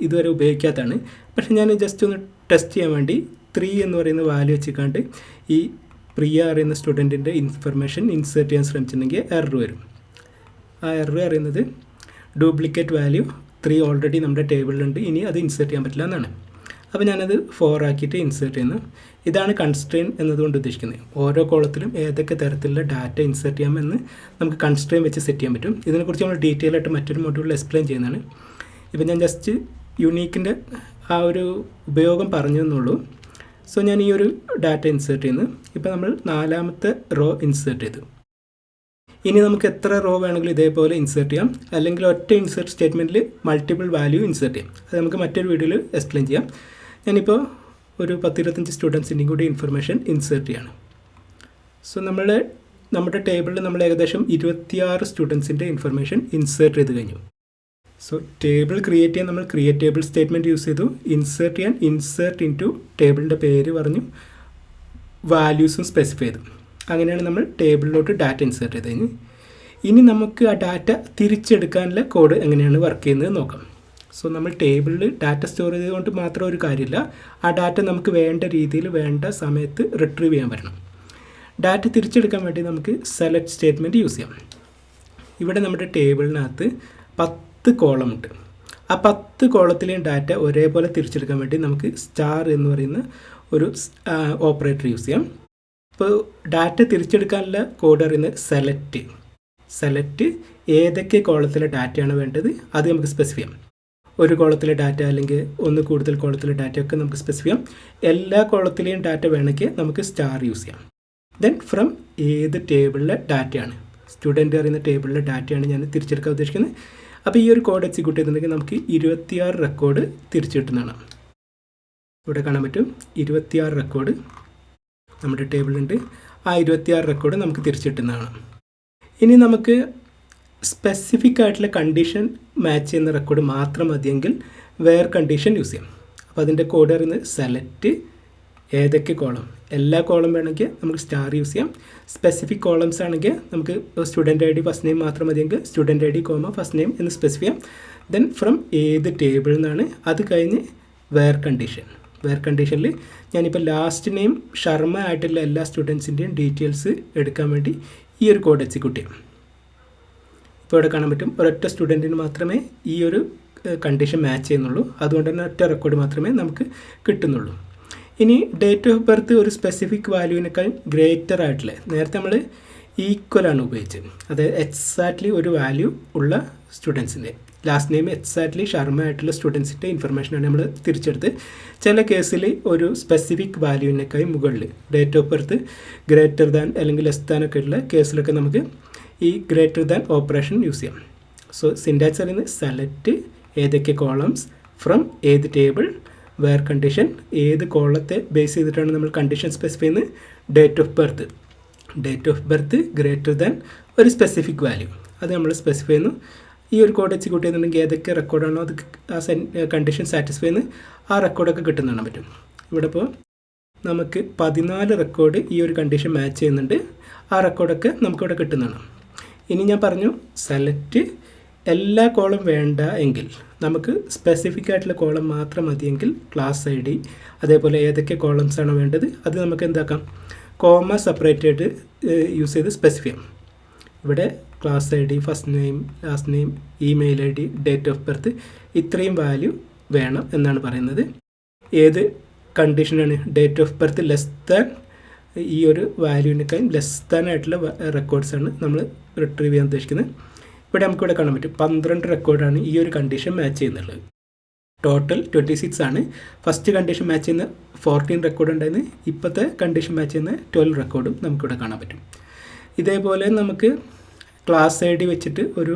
ഇതുവരെ ഉപയോഗിക്കാത്തതാണ്. പക്ഷേ ഞാൻ ജസ്റ്റ് ഒന്ന് ടെസ്റ്റ് ചെയ്യാൻ വേണ്ടി 3 എന്ന് പറയുന്ന വാല്യൂ വെച്ചിക്കാണ്ട് ഈ പ്രിയ അറിയുന്ന സ്റ്റുഡൻറ്റിൻ്റെ ഇൻഫർമേഷൻ ഇൻസേർട്ട് ചെയ്യാൻ ശ്രമിച്ചിട്ടുണ്ടെങ്കിൽ എറർ വരും. ആ എറർ അറിയുന്നത് ഡ്യൂപ്ലിക്കേറ്റ് വാല്യൂ 3 ഓൾറെഡി നമ്മുടെ ടേബിളിലുണ്ട്, ഇനി അത് ഇൻസേർട്ട് ചെയ്യാൻ പറ്റില്ല എന്നാണ്. അപ്പോൾ ഞാനത് 4 ആക്കിയിട്ട് ഇൻസേർട്ട് ചെയ്യുന്നു. ഇതാണ് കൺസ്ട്രെയിൻ എന്നതുകൊണ്ട് ഉദ്ദേശിക്കുന്നത്. ഓരോ കോളത്തിലും ഏതൊക്കെ തരത്തിലുള്ള ഡാറ്റ ഇൻസേർട്ട് ചെയ്യാമെന്ന് നമുക്ക് കൺസ്ട്രെയിൻ വെച്ച് സെറ്റ് ചെയ്യാൻ പറ്റും. ഇതിനെക്കുറിച്ച് നമ്മൾ ഡീറ്റെയിൽ ആയിട്ട് മറ്റൊരു മൊഡ്യൂളിൽ എക്സ്പ്ലെയിൻ ചെയ്യുന്നതാണ്. ഇപ്പോൾ ഞാൻ ജസ്റ്റ് യുണീക്കിൻ്റെ ആ ഒരു ഉപയോഗം പറഞ്ഞു എന്നുള്ളൂ. സോ ഞാൻ ഈ ഒരു ഡാറ്റ ഇൻസേർട്ട് ചെയ്യുന്നു. ഇപ്പോൾ നമ്മൾ 4ാമത്തെ റോ ഇൻസേർട്ട് ചെയ്തു. ഇനി നമുക്ക് എത്ര റോ വേണമെങ്കിലും ഇതേപോലെ ഇൻസേർട്ട് ചെയ്യാം, അല്ലെങ്കിൽ ഒറ്റ ഇൻസേർട്ട് സ്റ്റേറ്റ്മെൻറ്റിൽ മൾട്ടിപ്പിൾ വാല്യൂ ഇൻസേർട്ട് ചെയ്യാം. അത് നമുക്ക് മറ്റൊരു വീഡിയോയിൽ എക്സ്പ്ലെയിൻ ചെയ്യാം. ഞാനിപ്പോൾ ഒരു 10-25 സ്റ്റുഡൻസിൻ്റെയും കൂടി ഇൻഫർമേഷൻ ഇൻസേർട്ട് ചെയ്യാണ്. സോ നമ്മുടെ ടേബിളിൽ നമ്മൾ ഏകദേശം 26 സ്റ്റുഡൻസിൻ്റെ ഇൻഫർമേഷൻ ഇൻസേർട്ട് ചെയ്ത് കഴിഞ്ഞു. സോ ടേബിൾ ക്രിയേറ്റ് ചെയ്യാൻ നമ്മൾ ക്രിയേറ്റ് ടേബിൾ സ്റ്റേറ്റ്മെൻറ്റ് യൂസ് ചെയ്തു. ഇൻസേർട്ട് ചെയ്യാൻ ഇൻസേർട്ട് ഇൻറ്റു ടേബിളിൻ്റെ പേര് പറഞ്ഞു, വാല്യൂസും സ്പെസിഫൈ ചെയ്തു. അങ്ങനെയാണ് നമ്മൾ ടേബിളിലോട്ട് ഡാറ്റ ഇൻസേർട്ട് ചെയ്ത് കഴിഞ്ഞ്. ഇനി നമുക്ക് ആ ഡാറ്റ തിരിച്ചെടുക്കാനുള്ള കോഡ് എങ്ങനെയാണ് വർക്ക് ചെയ്യുന്നത് നോക്കാം. സോ നമ്മൾ ടേബിളിൽ ഡാറ്റ സ്റ്റോർ ചെയ്തുകൊണ്ട് മാത്രം ഒരു കാര്യമില്ല, ആ ഡാറ്റ നമുക്ക് വേണ്ട രീതിയിൽ വേണ്ട സമയത്ത് റിട്രീവ് ചെയ്യാൻ പറ്റണം. ഡാറ്റ തിരിച്ചെടുക്കാൻ വേണ്ടി നമുക്ക് സെലക്ട് സ്റ്റേറ്റ്മെൻറ്റ് യൂസ് ചെയ്യാം. ഇവിടെ നമ്മുടെ ടേബിളിനകത്ത് 10 കോളം ഉണ്ട്. ആ 10 കോളത്തിലെയും ഡാറ്റ ഒരേപോലെ തിരിച്ചെടുക്കാൻ വേണ്ടി നമുക്ക് സ്റ്റാർ എന്ന് പറയുന്ന ഒരു ഓപ്പറേറ്റർ യൂസ് ചെയ്യാം. ഇപ്പോൾ ഡാറ്റ തിരിച്ചെടുക്കാനുള്ള കോഡ് അറിയുന്നത് സെലക്ട് ഏതൊക്കെ കോളത്തിലെ ഡാറ്റയാണ് വേണ്ടത് അത് നമുക്ക് സ്പെസിഫൈ ചെയ്യാം. ഒരു കോളത്തിലെ ഡാറ്റ അല്ലെങ്കിൽ ഒന്ന് കൂടുതൽ കോളത്തിലെ ഡാറ്റയൊക്കെ നമുക്ക് സ്പെസിഫൈ ചെയ്യാം. എല്ലാ കോളത്തിലെയും ഡാറ്റ വേണമെങ്കിൽ നമുക്ക് സ്റ്റാർ യൂസ് ചെയ്യാം. ദെൻ ഫ്രം ഏത് ടേബിളിലെ ഡാറ്റയാണ്, സ്റ്റുഡൻറ്റ് അറിയുന്ന ടേബിളിലെ ഡാറ്റയാണ് ഞാൻ തിരിച്ചെടുക്കാൻ ഉദ്ദേശിക്കുന്നത്. അപ്പോൾ ഈ ഒരു കോഡ് എക്സിക്യൂട്ട് ചെയ്തിട്ടുണ്ടെങ്കിൽ നമുക്ക് 26 റെക്കോർഡ് തിരിച്ചു കിട്ടുന്നതാണ്. ഇവിടെ കാണാൻ പറ്റും 26 റെക്കോർഡ് നമ്മുടെ ടേബിളുണ്ട്. ആ 26 റെക്കോർഡ് നമുക്ക് തിരിച്ചു കിട്ടുന്നതാണ്. ഇനി നമുക്ക് സ്പെസിഫിക് ആയിട്ടുള്ള കണ്ടീഷൻ മാച്ച് ചെയ്യുന്ന റെക്കോർഡ് മാത്രം മതിയെങ്കിൽ വേർ കണ്ടീഷൻ യൂസ് ചെയ്യാം. അപ്പോൾ അതിൻ്റെ കോഡ് അറിയുന്നത് സെലക്ട് ഏതൊക്കെ കോളം, എല്ലാ കോളം വേണമെങ്കിൽ നമുക്ക് സ്റ്റാർ യൂസ് ചെയ്യാം. സ്പെസിഫിക് കോളംസ് ആണെങ്കിൽ നമുക്ക് student I D first name മാത്രം മതിയെങ്കിൽ student I D comma first name എന്ന് സ്പെസിഫൈ ചെയ്യാം. ദെൻ ഫ്രം ഏത് ടേബിളിൽ നിന്നാണ്, അത് കഴിഞ്ഞ് വേർ കണ്ടീഷനിൽ ഞാനിപ്പോൾ ലാസ്റ്റ് നെയിം ശർമ്മ ആയിട്ടുള്ള എല്ലാ സ്റ്റുഡൻസിൻ്റെയും ഡീറ്റെയിൽസ് എടുക്കാൻ വേണ്ടി ഈ ഒരു കോഡ് എക്സിക്യൂട്ട് ചെയ്യാം. ഇപ്പോൾ ഇവിടെ കാണാൻ പറ്റും ഒരൊറ്റ സ്റ്റുഡൻറ്റിന് മാത്രമേ ഈ ഒരു കണ്ടീഷൻ മാച്ച് ചെയ്യുന്നുള്ളൂ. അതുകൊണ്ട് തന്നെ ഒറ്റ റെക്കോർഡ് മാത്രമേ നമുക്ക് കിട്ടുന്നുള്ളൂ. ഇനി ഡേറ്റ് ഓഫ് ബർത്ത് ഒരു സ്പെസിഫിക് വാല്യൂവിനേക്കാൾ ഗ്രേറ്റർ ആയിട്ടുള്ള, നേരത്തെ നമ്മൾ ഈക്വലാണ് ഉപയോഗിച്ചത്, അതായത് എക്സാക്ട്ലി ഒരു വാല്യൂ ഉള്ള സ്റ്റുഡൻസിൻ്റെ ലാസ്റ്റ് നെയിം എക്സാക്ട്ലി ശർമ്മ ആയിട്ടുള്ള സ്റ്റുഡൻസിൻ്റെ ഇൻഫർമേഷനാണ് നമ്മൾ തിരിച്ചെടുത്ത്. ചില കേസിൽ ഒരു സ്പെസിഫിക് വാല്യൂവിനേക്കാൾ മുകളിൽ date of birth greater than അല്ലെങ്കിൽ ലെസ് ദാൻ ഒക്കെ ഉള്ള കേസിലൊക്കെ നമുക്ക് ഈ ഗ്രേറ്റർ ദാൻ ഓപ്പറേഷൻ യൂസ് ചെയ്യാം. സോ സിൻറ്റാക്സ് പറയുന്നത് സെലക്ട് ഏതൊക്കെ കോളംസ്, ഫ്രം ഏത് ടേബിൾ, വേർ കണ്ടീഷൻ ഏത് കോളത്തെ ബേസ് ചെയ്തിട്ടാണ് നമ്മൾ കണ്ടീഷൻ സ്പെസിഫൈ ചെയ്യുന്നത്, date of birth greater than ഒരു സ്പെസിഫിക് വാല്യൂ അത് നമ്മൾ സ്പെസിഫൈ ചെയ്യുന്നു. ഈ ഒരു കോഡ് എക്സിക്യൂട്ട് ചെയ്യുന്നുണ്ടെങ്കിൽ ഏതൊക്കെ റെക്കോർഡാണോ അത് ആ കണ്ടീഷൻ സാറ്റിസ്ഫൈ ചെയ്യുന്ന ആ റെക്കോർഡൊക്കെ കിട്ടുന്നതാണ് പറ്റും. ഇവിടെ ഇപ്പോൾ നമുക്ക് 14 റെക്കോർഡ് ഈ ഒരു കണ്ടീഷൻ മാച്ച് ചെയ്യുന്നുണ്ട്. ആ റെക്കോർഡൊക്കെ നമുക്കിവിടെ കിട്ടുന്നതാണ്. ഇനി ഞാൻ പറഞ്ഞു സെലക്ട് എല്ലാ കോളം വേണ്ട എങ്കിൽ നമുക്ക് സ്പെസിഫിക് ആയിട്ടുള്ള കോളം മാത്രം മതിയെങ്കിൽ ക്ലാസ് ഐ ഡി അതേപോലെ ഏതൊക്കെ കോളംസ് ആണോ വേണ്ടത് അത് നമുക്ക് എന്താക്കാം, കോമ സെപ്പറേറ്റ് ആയിട്ട് യൂസ് ചെയ്ത് സ്പെസിഫൈ ചെയ്യാം. ഇവിടെ class I D, first name, last name, email I D, date of birth ഇത്രയും വാല്യൂ വേണം എന്നാണ് പറയുന്നത്. ഏത് കണ്ടീഷനാണ്, date of birth less than ഈ ഒരു വാല്യൂവിനേക്കാൾ ലെസ് ദാൻ ആയിട്ടുള്ള റെക്കോർഡ്സാണ് നമ്മൾ റിട്രീവ് ചെയ്യാൻ ഉദ്ദേശിക്കുന്നത്. ഇവിടെ നമുക്കിവിടെ കാണാൻ പറ്റും 12 റെക്കോർഡാണ് ഈ ഒരു കണ്ടീഷൻ മാച്ച് ചെയ്യുന്നുള്ളത്. ടോട്ടൽ 26 ആണ്. ഫസ്റ്റ് കണ്ടീഷൻ മാച്ച് ചെയ്യുന്ന 14 റെക്കോർഡ് ഉണ്ടായിരുന്നു. ഇപ്പോഴത്തെ കണ്ടീഷൻ മാച്ച് ചെയ്യുന്ന 12 റെക്കോർഡും നമുക്കിവിടെ കാണാൻ പറ്റും. ഇതേപോലെ നമുക്ക് ക്ലാസ് ഐ ഡി വെച്ചിട്ട് ഒരു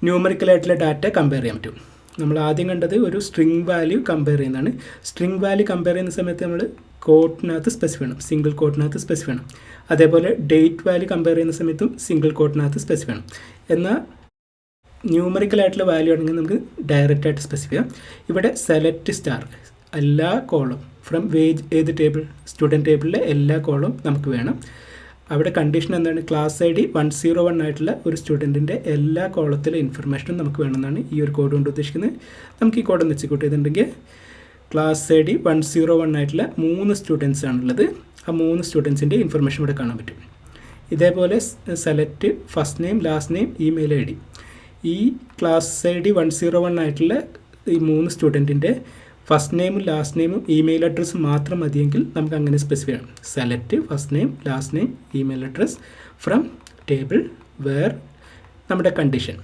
ന്യൂമറിക്കലായിട്ടുള്ള ഡാറ്റ കമ്പയർ ചെയ്യാൻ പറ്റും. നമ്മൾ ആദ്യം കണ്ടത് ഒരു സ്ട്രിംഗ് വാല്യൂ കമ്പയർ ചെയ്യുന്നതാണ്. സ്ട്രിംഗ് വാല്യൂ കമ്പയർ ചെയ്യുന്ന സമയത്ത് നമ്മൾ കോട്ടിനകത്ത് സ്പെസിഫൈ ചെയ്യണം, സിംഗിൾ കോട്ടിനകത്ത് സ്പെസിഫൈ ചെയ്യണം. അതേപോലെ ഡേറ്റ് വാല്യൂ കമ്പയർ ചെയ്യുന്ന സമയത്തും സിംഗിൾ കോട്ടിനകത്ത് സ്പെസിഫൈ ചെയ്യണം. എന്നാൽ ന്യൂമറിക്കലായിട്ടുള്ള വാല്യൂ ആണെങ്കിൽ നമുക്ക് ഡയറക്റ്റ് ആയിട്ട് സ്പെസിഫൈ ചെയ്യാം. ഇവിടെ സെലക്ട് സ്റ്റാർ എല്ലാ കോളം ഫ്രം ഏത് ടേബിൾ, സ്റ്റുഡൻറ്റ് ടേബിളിലെ എല്ലാ കോളം നമുക്ക് വേണം. അവിടെ കണ്ടീഷൻ എന്താണ്, ക്ലാസ് ഐ ഡി 101 ആയിട്ടുള്ള ഒരു സ്റ്റുഡൻറ്റിൻ്റെ എല്ലാ കോളത്തിലെ ഇൻഫർമേഷനും നമുക്ക് വേണമെന്നാണ് ഈ ഒരു കോഡ് കൊണ്ട് ഉദ്ദേശിക്കുന്നത്. നമുക്ക് ഈ കോഡ് ഒന്ന് എക്സിക്യൂട്ട് ചെയ്തിട്ടുണ്ടെങ്കിൽ ക്ലാസ് ഐ ഡി 101 ആയിട്ടുള്ള 3 സ്റ്റുഡൻസ് ആണുള്ളത്. ആ 3 സ്റ്റുഡൻസിൻ്റെ ഇൻഫർമേഷൻ ഇവിടെ കാണാൻ പറ്റും. ഇതേപോലെ select first name, last name, email I D. ഈ ക്ലാസ് ഐ ഡി 101 ആയിട്ടുള്ള ഈ 3 സ്റ്റുഡൻറ്റിൻ്റെ ഫസ്റ്റ് നെയിമും ലാസ്റ്റ് നെയിമും ഇമെയിൽ അഡ്രസ്സ് മാത്രം മതിയെങ്കിൽ നമുക്ക് അങ്ങനെ സ്പെസിഫൈ ചെയ്യാം. Select first name, last name, email address from table where നമ്മുടെ കണ്ടീഷൻ.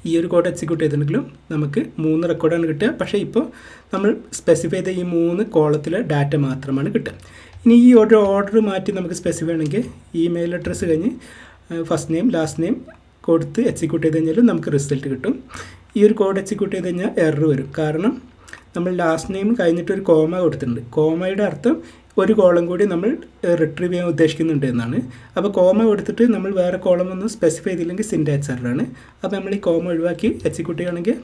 ഈ ഒരു കോഡ് എക്സിക്യൂട്ട് ചെയ്തിട്ടുണ്ടെങ്കിലും നമുക്ക് 3 റെക്കോർഡാണ് കിട്ടുക. പക്ഷേ ഇപ്പോൾ നമ്മൾ സ്പെസിഫൈ ചെയ്ത ഈ 3 കോളത്തിലെ ഡാറ്റ മാത്രമാണ് കിട്ടുക. ഇനി ഈ ഒരു ഓർഡർ മാറ്റി നമുക്ക് സ്പെസിഫൈ ചെയ്യണമെങ്കിൽ ഇമെയിൽ അഡ്രസ്സ് കഴിഞ്ഞ് ഫസ്റ്റ് നെയിം, ലാസ്റ്റ് നെയിം കൊടുത്ത് എക്സിക്യൂട്ട് ചെയ്ത് കഴിഞ്ഞാലും നമുക്ക് റിസൾട്ട് കിട്ടും. ഈ ഒരു കോഡ് എക്സിക്യൂട്ട് ചെയ്ത് കഴിഞ്ഞാൽ എറർ വരും. കാരണം നമ്മൾ ലാസ്റ്റ് നെയിം കഴിഞ്ഞിട്ട് ഒരു കോമ കൊടുത്തിട്ടുണ്ട്. കോമയുടെ അർത്ഥം ഒരു കോളം കൂടി നമ്മൾ റിട്രീവ് ചെയ്യാൻ ഉദ്ദേശിക്കുന്നുണ്ട് എന്നാണ്. അപ്പോൾ കോമ കൊടുത്തിട്ട് നമ്മൾ വേറെ കോളം ഒന്നും സ്പെസിഫൈ ചെയ്തില്ലെങ്കിൽ സിൻറ്റാക്സ് എററാണ്. അപ്പോൾ നമ്മൾ ഈ കോമ ഒഴിവാക്കി എക്സിക്യൂട്ട് ചെയ്യുകയാണെങ്കിൽ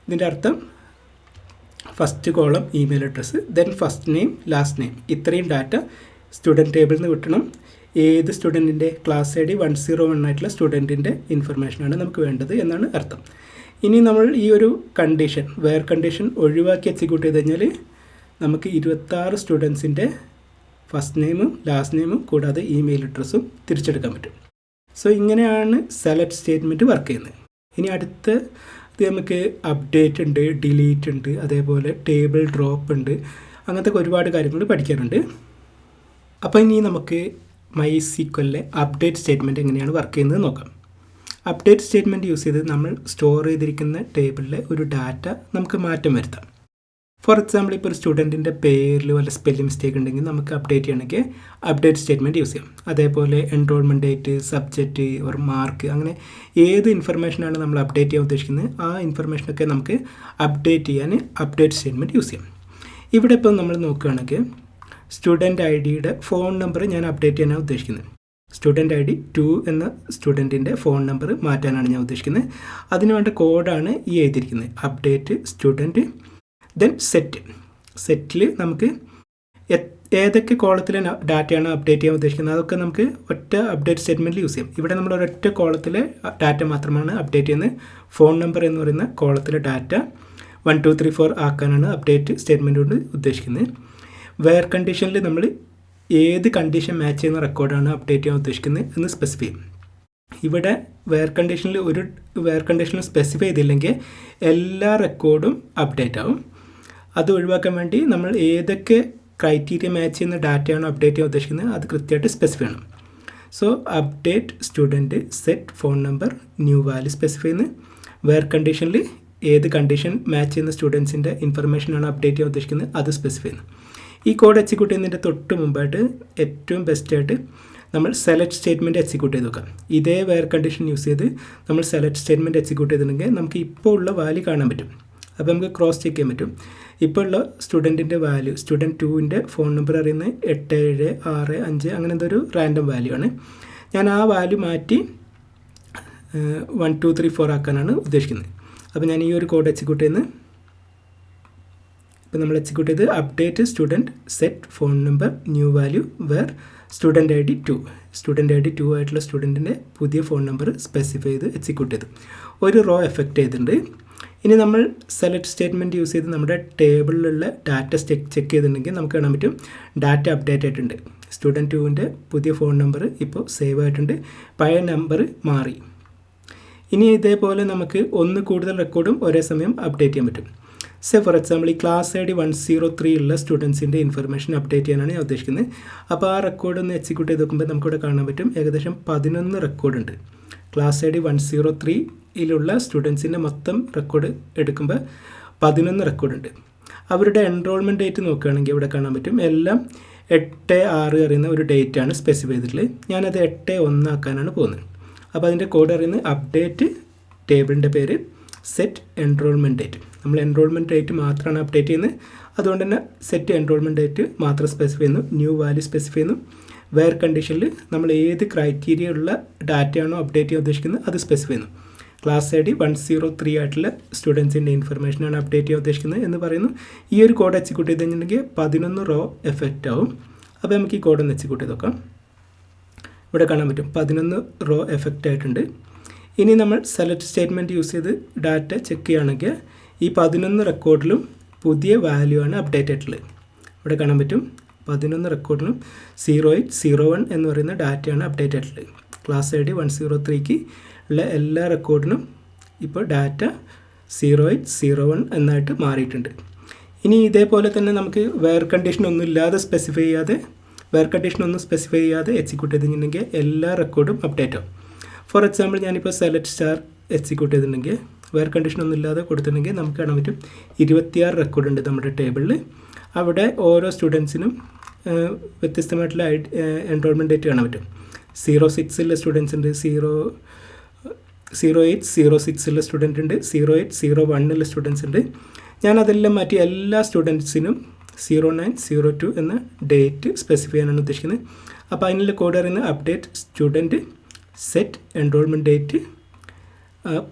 ഇതിൻ്റെ അർത്ഥം first column email address, then first name, last name, ഇത്രയും ഡാറ്റ സ്റ്റുഡൻറ്റ് ടേബിളിൽ നിന്ന് കിട്ടണം. ഏത് സ്റ്റുഡൻറ്റിൻ്റെ ക്ലാസ് ഐ ഡി 101 ആയിട്ടുള്ള സ്റ്റുഡൻറ്റിൻ്റെ ഇൻഫർമേഷനാണ് നമുക്ക് വേണ്ടത് എന്നാണ് അർത്ഥം. ഇനി നമ്മൾ ഈ ഒരു കണ്ടീഷൻ വേർ കണ്ടീഷൻ ഒഴിവാക്കി എക്സിക്യൂട്ട് ചെയ്ത് കഴിഞ്ഞാൽ നമുക്ക് 26 സ്റ്റുഡൻസിൻ്റെ ഫസ്റ്റ് നെയിമും ലാസ്റ്റ് നെയിമും കൂടാതെ ഇമെയിൽ അഡ്രസ്സും തിരിച്ചെടുക്കാൻ പറ്റും. സോ ഇങ്ങനെയാണ് സെലക്ട് സ്റ്റേറ്റ്മെൻറ്റ് വർക്ക് ചെയ്യുന്നത്. ഇനി അടുത്ത ഇത് നമുക്ക് അപ്ഡേറ്റ് ഉണ്ട്, ഡിലീറ്റ് ഉണ്ട്, അതേപോലെ ടേബിൾ ഡ്രോപ്പ് ഉണ്ട്, അങ്ങനത്തെ ഒരുപാട് കാര്യങ്ങൾ പഠിക്കാനുണ്ട്. അപ്പോൾ ഇനി നമുക്ക് MySQLലെ അപ്ഡേറ്റ് സ്റ്റേറ്റ്മെൻറ്റ് എങ്ങനെയാണ് വർക്ക് ചെയ്യുന്നത് നോക്കാം. അപ്ഡേറ്റ് സ്റ്റേറ്റ്മെൻറ്റ് യൂസ് ചെയ്ത് നമ്മൾ സ്റ്റോർ ചെയ്തിരിക്കുന്ന ടേബിളിലെ ഒരു ഡാറ്റ നമുക്ക് മാറ്റം വരുത്താം. ഫോർ എക്സാമ്പിൾ ഇപ്പോൾ ഒരു സ്റ്റുഡൻറ്റിൻ്റെ പേരിൽ വല്ല സ്പെല്ലിംഗ് മിസ്റ്റേക്ക് ഉണ്ടെങ്കിൽ നമുക്ക് അപ്ഡേറ്റ് ചെയ്യണമെങ്കിൽ അപ്ഡേറ്റ് സ്റ്റേറ്റ്മെൻറ്റ് യൂസ് ചെയ്യാം. അതേപോലെ എൻറോൾമെൻറ്റ് ഡേറ്റ്, സബ്ജക്റ്റ് ഒരു മാർക്ക്, അങ്ങനെ ഏത് ഇൻഫർമേഷനാണ് നമ്മൾ അപ്ഡേറ്റ് ചെയ്യാൻ ഉദ്ദേശിക്കുന്നത് ആ ഇൻഫർമേഷനൊക്കെ നമുക്ക് അപ്ഡേറ്റ് ചെയ്യാൻ അപ്ഡേറ്റ് സ്റ്റേറ്റ്മെൻറ്റ് യൂസ് ചെയ്യാം. ഇവിടെ ഇപ്പോൾ നമ്മൾ നോക്കുകയാണെങ്കിൽ സ്റ്റുഡൻറ്റ് ഐ ഡിയുടെ ഫോൺ നമ്പർ ഞാൻ അപ്ഡേറ്റ് ചെയ്യാനാണ് ഉദ്ദേശിക്കുന്നത്. സ്റ്റുഡൻറ്റ് ഐ ഡി 2 എന്ന സ്റ്റുഡൻറ്റിൻ്റെ ഫോൺ നമ്പർ മാറ്റാനാണ് ഞാൻ ഉദ്ദേശിക്കുന്നത്. അതിന് വേണ്ട കോഡാണ് ഈ എഴുതിയിരിക്കുന്നത്, അപ്ഡേറ്റ് സ്റ്റുഡൻറ്റ് ദെൻ സെറ്റിൽ നമുക്ക് ഏതൊക്കെ കോളത്തിലെ ഡാറ്റയാണ് അപ്ഡേറ്റ് ചെയ്യാൻ ഉദ്ദേശിക്കുന്നത് അതൊക്കെ നമുക്ക് ഒറ്റ അപ്ഡേറ്റ് സ്റ്റേറ്റ്മെൻറ്റിൽ യൂസ് ചെയ്യാം. ഇവിടെ നമ്മൾ ഒരൊറ്റ കോളത്തിലെ ഡാറ്റ മാത്രമാണ് അപ്ഡേറ്റ് ചെയ്യുന്നത്. ഫോൺ നമ്പർ എന്ന് പറയുന്ന കോളത്തിലെ ഡാറ്റ 1 2 3 4 ആക്കാനാണ് അപ്ഡേറ്റ് സ്റ്റേറ്റ്മെൻറ്റ് കൊണ്ട് ഉദ്ദേശിക്കുന്നത്. വേർ കണ്ടീഷനിൽ നമ്മൾ ഏത് കണ്ടീഷൻ മാച്ച് ചെയ്യുന്ന റെക്കോർഡാണ് അപ്ഡേറ്റ് ചെയ്യാൻ ഉദ്ദേശിക്കുന്നത് എന്ന് സ്പെസിഫൈ ചെയ്യും. ഇവിടെ വേർ കണ്ടീഷനിൽ സ്പെസിഫൈ ചെയ്തില്ലെങ്കിൽ എല്ലാ റെക്കോർഡും അപ്ഡേറ്റ് ആവും. അത് ഒഴിവാക്കാൻ വേണ്ടി നമ്മൾ ഏതൊക്കെ ക്രൈറ്റീരിയ മാച്ച് ചെയ്യുന്ന ഡാറ്റയാണോ അപ്ഡേറ്റ് ചെയ്യാൻ ഉദ്ദേശിക്കുന്നത് അത് കൃത്യമായിട്ട് സ്പെസിഫൈ ചെയ്യണം. So update student set phone number new value specify ചെയ്യുന്നത്. വേർ കണ്ടീഷനിൽ ഏത് കണ്ടീഷൻ മാച്ച് ചെയ്യുന്ന സ്റ്റുഡൻസിൻ്റെ ഇൻഫർമേഷനാണ് അപ്ഡേറ്റ് ചെയ്യാൻ ഉദ്ദേശിക്കുന്നത് അത് സ്പെസിഫൈ ചെയ്യുന്നത്. ഈ കോഡ് എക്സിക്യൂട്ട് ചെയ്യുന്നതിൻ്റെ തൊട്ട് മുമ്പായിട്ട് ഏറ്റവും ബെസ്റ്റായിട്ട് നമ്മൾ സെലക്ട് സ്റ്റേറ്റ്മെൻറ്റ് എക്സിക്യൂട്ട് ചെയ്ത് നോക്കാം. ഇതേ വേർ കണ്ടീഷൻ യൂസ് ചെയ്ത് നമ്മൾ സെലക്ട് സ്റ്റേറ്റ്മെൻറ്റ് എക്സിക്യൂട്ട് ചെയ്തിട്ടുണ്ടെങ്കിൽ നമുക്ക് ഇപ്പോൾ ഉള്ള വാല്യൂ കാണാൻ പറ്റും. അപ്പോൾ നമുക്ക് ക്രോസ് ചെക്ക് ചെയ്യാൻ പറ്റും. ഇപ്പോൾ ഉള്ള സ്റ്റുഡൻറ്റിൻ്റെ വാല്യൂ, സ്റ്റുഡൻറ്റ് 2ൻ്റെ ഫോൺ നമ്പർ അറിയുന്നത് 8765 അങ്ങനെ എന്തൊരു റാൻഡം വാല്യൂ ആണ്. ഞാൻ ആ വാല്യൂ മാറ്റി 1 2 3 4 ആക്കാനാണ് ഉദ്ദേശിക്കുന്നത്. അപ്പോൾ ഞാൻ ഈ ഒരു കോഡ് എക്സിക്യൂട്ട് ചെയ്യുന്നത്, ഇപ്പോൾ നമ്മൾ എക്സിക്യൂട്ട് ചെയ്ത് update student set phone number new value where student I D 2 ആയിട്ടുള്ള സ്റ്റുഡൻറ്റിൻ്റെ പുതിയ ഫോൺ നമ്പർ സ്പെസിഫൈ ചെയ്ത് എക്സിക്യൂട്ട് ചെയ്തു. ഒരു റോ എഫക്റ്റ് ചെയ്തിട്ടുണ്ട്. ഇനി നമ്മൾ സെലക്ട് സ്റ്റേറ്റ്മെൻറ്റ് യൂസ് ചെയ്ത് നമ്മുടെ ടേബിളിലുള്ള ഡാറ്റ ചെക്ക് ചെയ്തിട്ടുണ്ടെങ്കിൽ നമുക്ക് കാണാൻ പറ്റും ഡാറ്റ അപ്ഡേറ്റ് ആയിട്ടുണ്ട്. സ്റ്റുഡൻറ്റ് 2ൻ്റെ പുതിയ ഫോൺ നമ്പർ ഇപ്പോൾ സേവ് ആയിട്ടുണ്ട്, പഴയ നമ്പർ മാറി. ഇനി ഇതേപോലെ നമുക്ക് ഒന്ന് കൂടുതൽ റെക്കോർഡും ഒരേ സമയം അപ്ഡേറ്റ് ചെയ്യാൻ പറ്റും. ഫോർ എക്സാമ്പിൾ ഈ ക്ലാസ് ഐ ഡി 103 ഉള്ള സ്റ്റുഡൻസിൻ്റെ ഇൻഫർമേഷൻ അപ്ഡേറ്റ് ചെയ്യാനാണ് ഞാൻ ഉദ്ദേശിക്കുന്നത്. അപ്പോൾ ആ റെക്കോർഡ് ഒന്ന് എക്സിക്യൂട്ട് ചെയ്ത് നോക്കുമ്പോൾ നമുക്കിവിടെ കാണാൻ പറ്റും ഏകദേശം 11 റെക്കോർഡുണ്ട്. ക്ലാസ് ഐ ഡി 103 സ്റ്റുഡൻസിൻ്റെ മൊത്തം റെക്കോർഡ് എടുക്കുമ്പോൾ 11 റെക്കോർഡുണ്ട്. അവരുടെ എൻറോൾമെൻറ്റ് ഡേറ്റ് നോക്കുകയാണെങ്കിൽ ഇവിടെ കാണാൻ പറ്റും എല്ലാം 8/6 അറിയുന്ന ഒരു ഡേറ്റാണ് സ്പെസിഫൈ ചെയ്തിട്ടുള്ളത്. ഞാനത് 8/1 ആക്കാനാണ് പോകുന്നത്. അപ്പോൾ അതിൻ്റെ കോഡ് അറിയുന്നത് അപ്ഡേറ്റ് ടേബിളിൻ്റെ പേര് സെറ്റ് എൻറോൾമെൻറ്റ് ഡേറ്റ്. നമ്മൾ എൻറോൾമെൻറ്റ് ഡേറ്റ് മാത്രമാണ് അപ്ഡേറ്റ് ചെയ്യുന്നത്. അതുകൊണ്ട് തന്നെ സെറ്റ് എൻറോൾമെൻറ്റ് ഡേറ്റ് മാത്രം സ്പെസിഫൈ ചെയ്യുന്നു. ന്യൂ വാല്യൂ സ്പെസിഫൈ ചെയ്യുന്നു. വേർ കണ്ടീഷനിൽ നമ്മൾ ഏത് ക്രൈറ്റീരിയ ഉള്ള ഡാറ്റയാണോ അപ്ഡേറ്റ് ചെയ്യാൻ ഉദ്ദേശിക്കുന്നത് അത് സ്പെസിഫൈ ചെയ്യുന്നു. ക്ലാസ് ID 103 ആയിട്ടുള്ള സ്റ്റുഡൻസിൻ്റെ ഇൻഫർമേഷനാണ് അപ്ഡേറ്റ് ചെയ്യാൻ ഉദ്ദേശിക്കുന്നത് എന്ന് പറയുന്നു. ഈ ഒരു കോഡ് എക്സിക്യൂട്ട് ചെയ്ത് കഴിഞ്ഞിട്ടുണ്ടെങ്കിൽ 11 റോ എഫക്റ്റ് ആവും. അപ്പോൾ നമുക്ക് ഈ കോഡ് ഒന്ന് എക്സിക്യൂട്ട് ചെയ്ത് നോക്കാം. ഇവിടെ കാണാൻ പറ്റും 11 റോ എഫക്റ്റ് ആയിട്ടുണ്ട്. ഇനി നമ്മൾ സെലക്ട് സ്റ്റേറ്റ്മെൻറ്റ് യൂസ് ചെയ്ത് ഡാറ്റ ചെക്ക് ചെയ്യുകയാണെങ്കിൽ ഈ 11 റെക്കോർഡിലും പുതിയ വാല്യൂ ആണ് അപ്ഡേറ്റ് ആയിട്ടുള്ളത്. ഇവിടെ കാണാൻ പറ്റും 11 റെക്കോർഡിലും 0801 എന്ന് പറയുന്ന ഡാറ്റയാണ് അപ്ഡേറ്റ് ആയിട്ടുള്ളത്. ക്ലാസ് ID 103ക്ക് ഉള്ള എല്ലാ റെക്കോർഡിനും ഇപ്പോൾ ഡാറ്റ 0801 എന്നായിട്ട് മാറിയിട്ടുണ്ട്. ഇനി ഇതേപോലെ തന്നെ നമുക്ക് വേർ കണ്ടീഷൻ ഒന്നും ഇല്ലാതെ സ്പെസിഫൈ ചെയ്യാതെ എക്സിക്യൂട്ട് ചെയ്തിട്ടുണ്ടെങ്കിൽ എല്ലാ റെക്കോർഡും അപ്ഡേറ്റ് ആവും. ഫോർ എക്സാമ്പിൾ ഞാനിപ്പോൾ സെലക്ട് സ്റ്റാർ എക്സിക്യൂട്ട് ചെയ്തിട്ടുണ്ടെങ്കിൽ വേർ കണ്ടീഷൻ ഒന്നും ഇല്ലാതെ കൊടുത്തിട്ടുണ്ടെങ്കിൽ നമുക്ക് കാണാൻ പറ്റും 26 റെക്കോർഡുണ്ട് നമ്മുടെ ടേബിളിൽ. അവിടെ ഓരോ സ്റ്റുഡൻസിനും വ്യത്യസ്തമായിട്ടുള്ള എൻറോൾമെൻറ്റ് ഡേറ്റ് കാണാൻ പറ്റും. 06 സ്റ്റുഡൻസ് ഉണ്ട്, 0806 സ്റ്റുഡൻറ്റ് ഉണ്ട്, 0801 സ്റ്റുഡൻസ് ഉണ്ട്. ഞാനതെല്ലാം മാറ്റി എല്ലാ സ്റ്റുഡൻസിനും 0902 എന്ന ഡേറ്റ് സ്പെസിഫൈ ചെയ്യാനാണ് ഉദ്ദേശിക്കുന്നത്. അപ്പോൾ അതിനുള്ള കോഡ് അറിയുന്നത് update student set enrolment date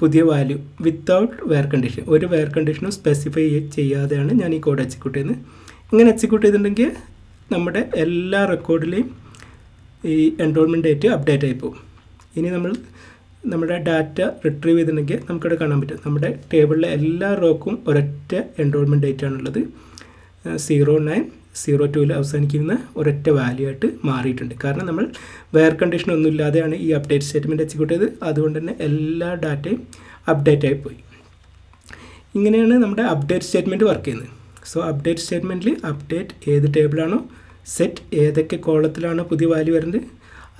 പുതിയ വാല്യൂ വിത്തൗട്ട് വെയർ കണ്ടീഷൻ. ഒരു വെയർ കണ്ടീഷനും സ്പെസിഫൈ ചെയ്യാതെയാണ് ഞാൻ ഈ കോഡ് എക്സിക്യൂട്ട് ചെയ്യുന്നത്. ഇങ്ങനെ എക്സിക്യൂട്ട് ചെയ്തിട്ടുണ്ടെങ്കിൽ നമ്മുടെ എല്ലാ റെക്കോർഡിലെയും ഈ എൻറോൾമെൻറ്റ് ഡേറ്റ് അപ്ഡേറ്റ് ആയി പോകും. ഇനി നമ്മുടെ ഡാറ്റ റിട്രീവ് ചെയ്തിട്ടുണ്ടെങ്കിൽ നമുക്കിവിടെ കാണാൻ പറ്റും നമ്മുടെ ടേബിളിലെ എല്ലാ റോക്കും ഒരൊറ്റ എൻറോൾമെൻറ്റ് ഡേറ്റ് ആണുള്ളത്. 0902 അവസാനിക്കുന്ന ഒരൊറ്റ വാല്യൂ ആയിട്ട് മാറിയിട്ടുണ്ട്. കാരണം നമ്മൾ വെയർ കണ്ടീഷൻ ഒന്നും ഇല്ലാതെയാണ് ഈ അപ്ഡേറ്റ് സ്റ്റേറ്റ്മെൻറ്റ് എക്സിക്യൂട്ട് ചെയ്ത്. അതുകൊണ്ട് തന്നെ എല്ലാ ഡാറ്റയും അപ്ഡേറ്റ് ആയിപ്പോയി. ഇങ്ങനെയാണ് നമ്മുടെ അപ്ഡേറ്റ് സ്റ്റേറ്റ്മെൻറ്റ് വർക്ക് ചെയ്യുന്നത്. സോ അപ്ഡേറ്റ് സ്റ്റേറ്റ്മെൻറ്റിൽ അപ്ഡേറ്റ് ഏത് ടേബിളാണോ, സെറ്റ് ഏതൊക്കെ കോളത്തിലാണോ പുതിയ വാല്യൂ വരുന്നത്,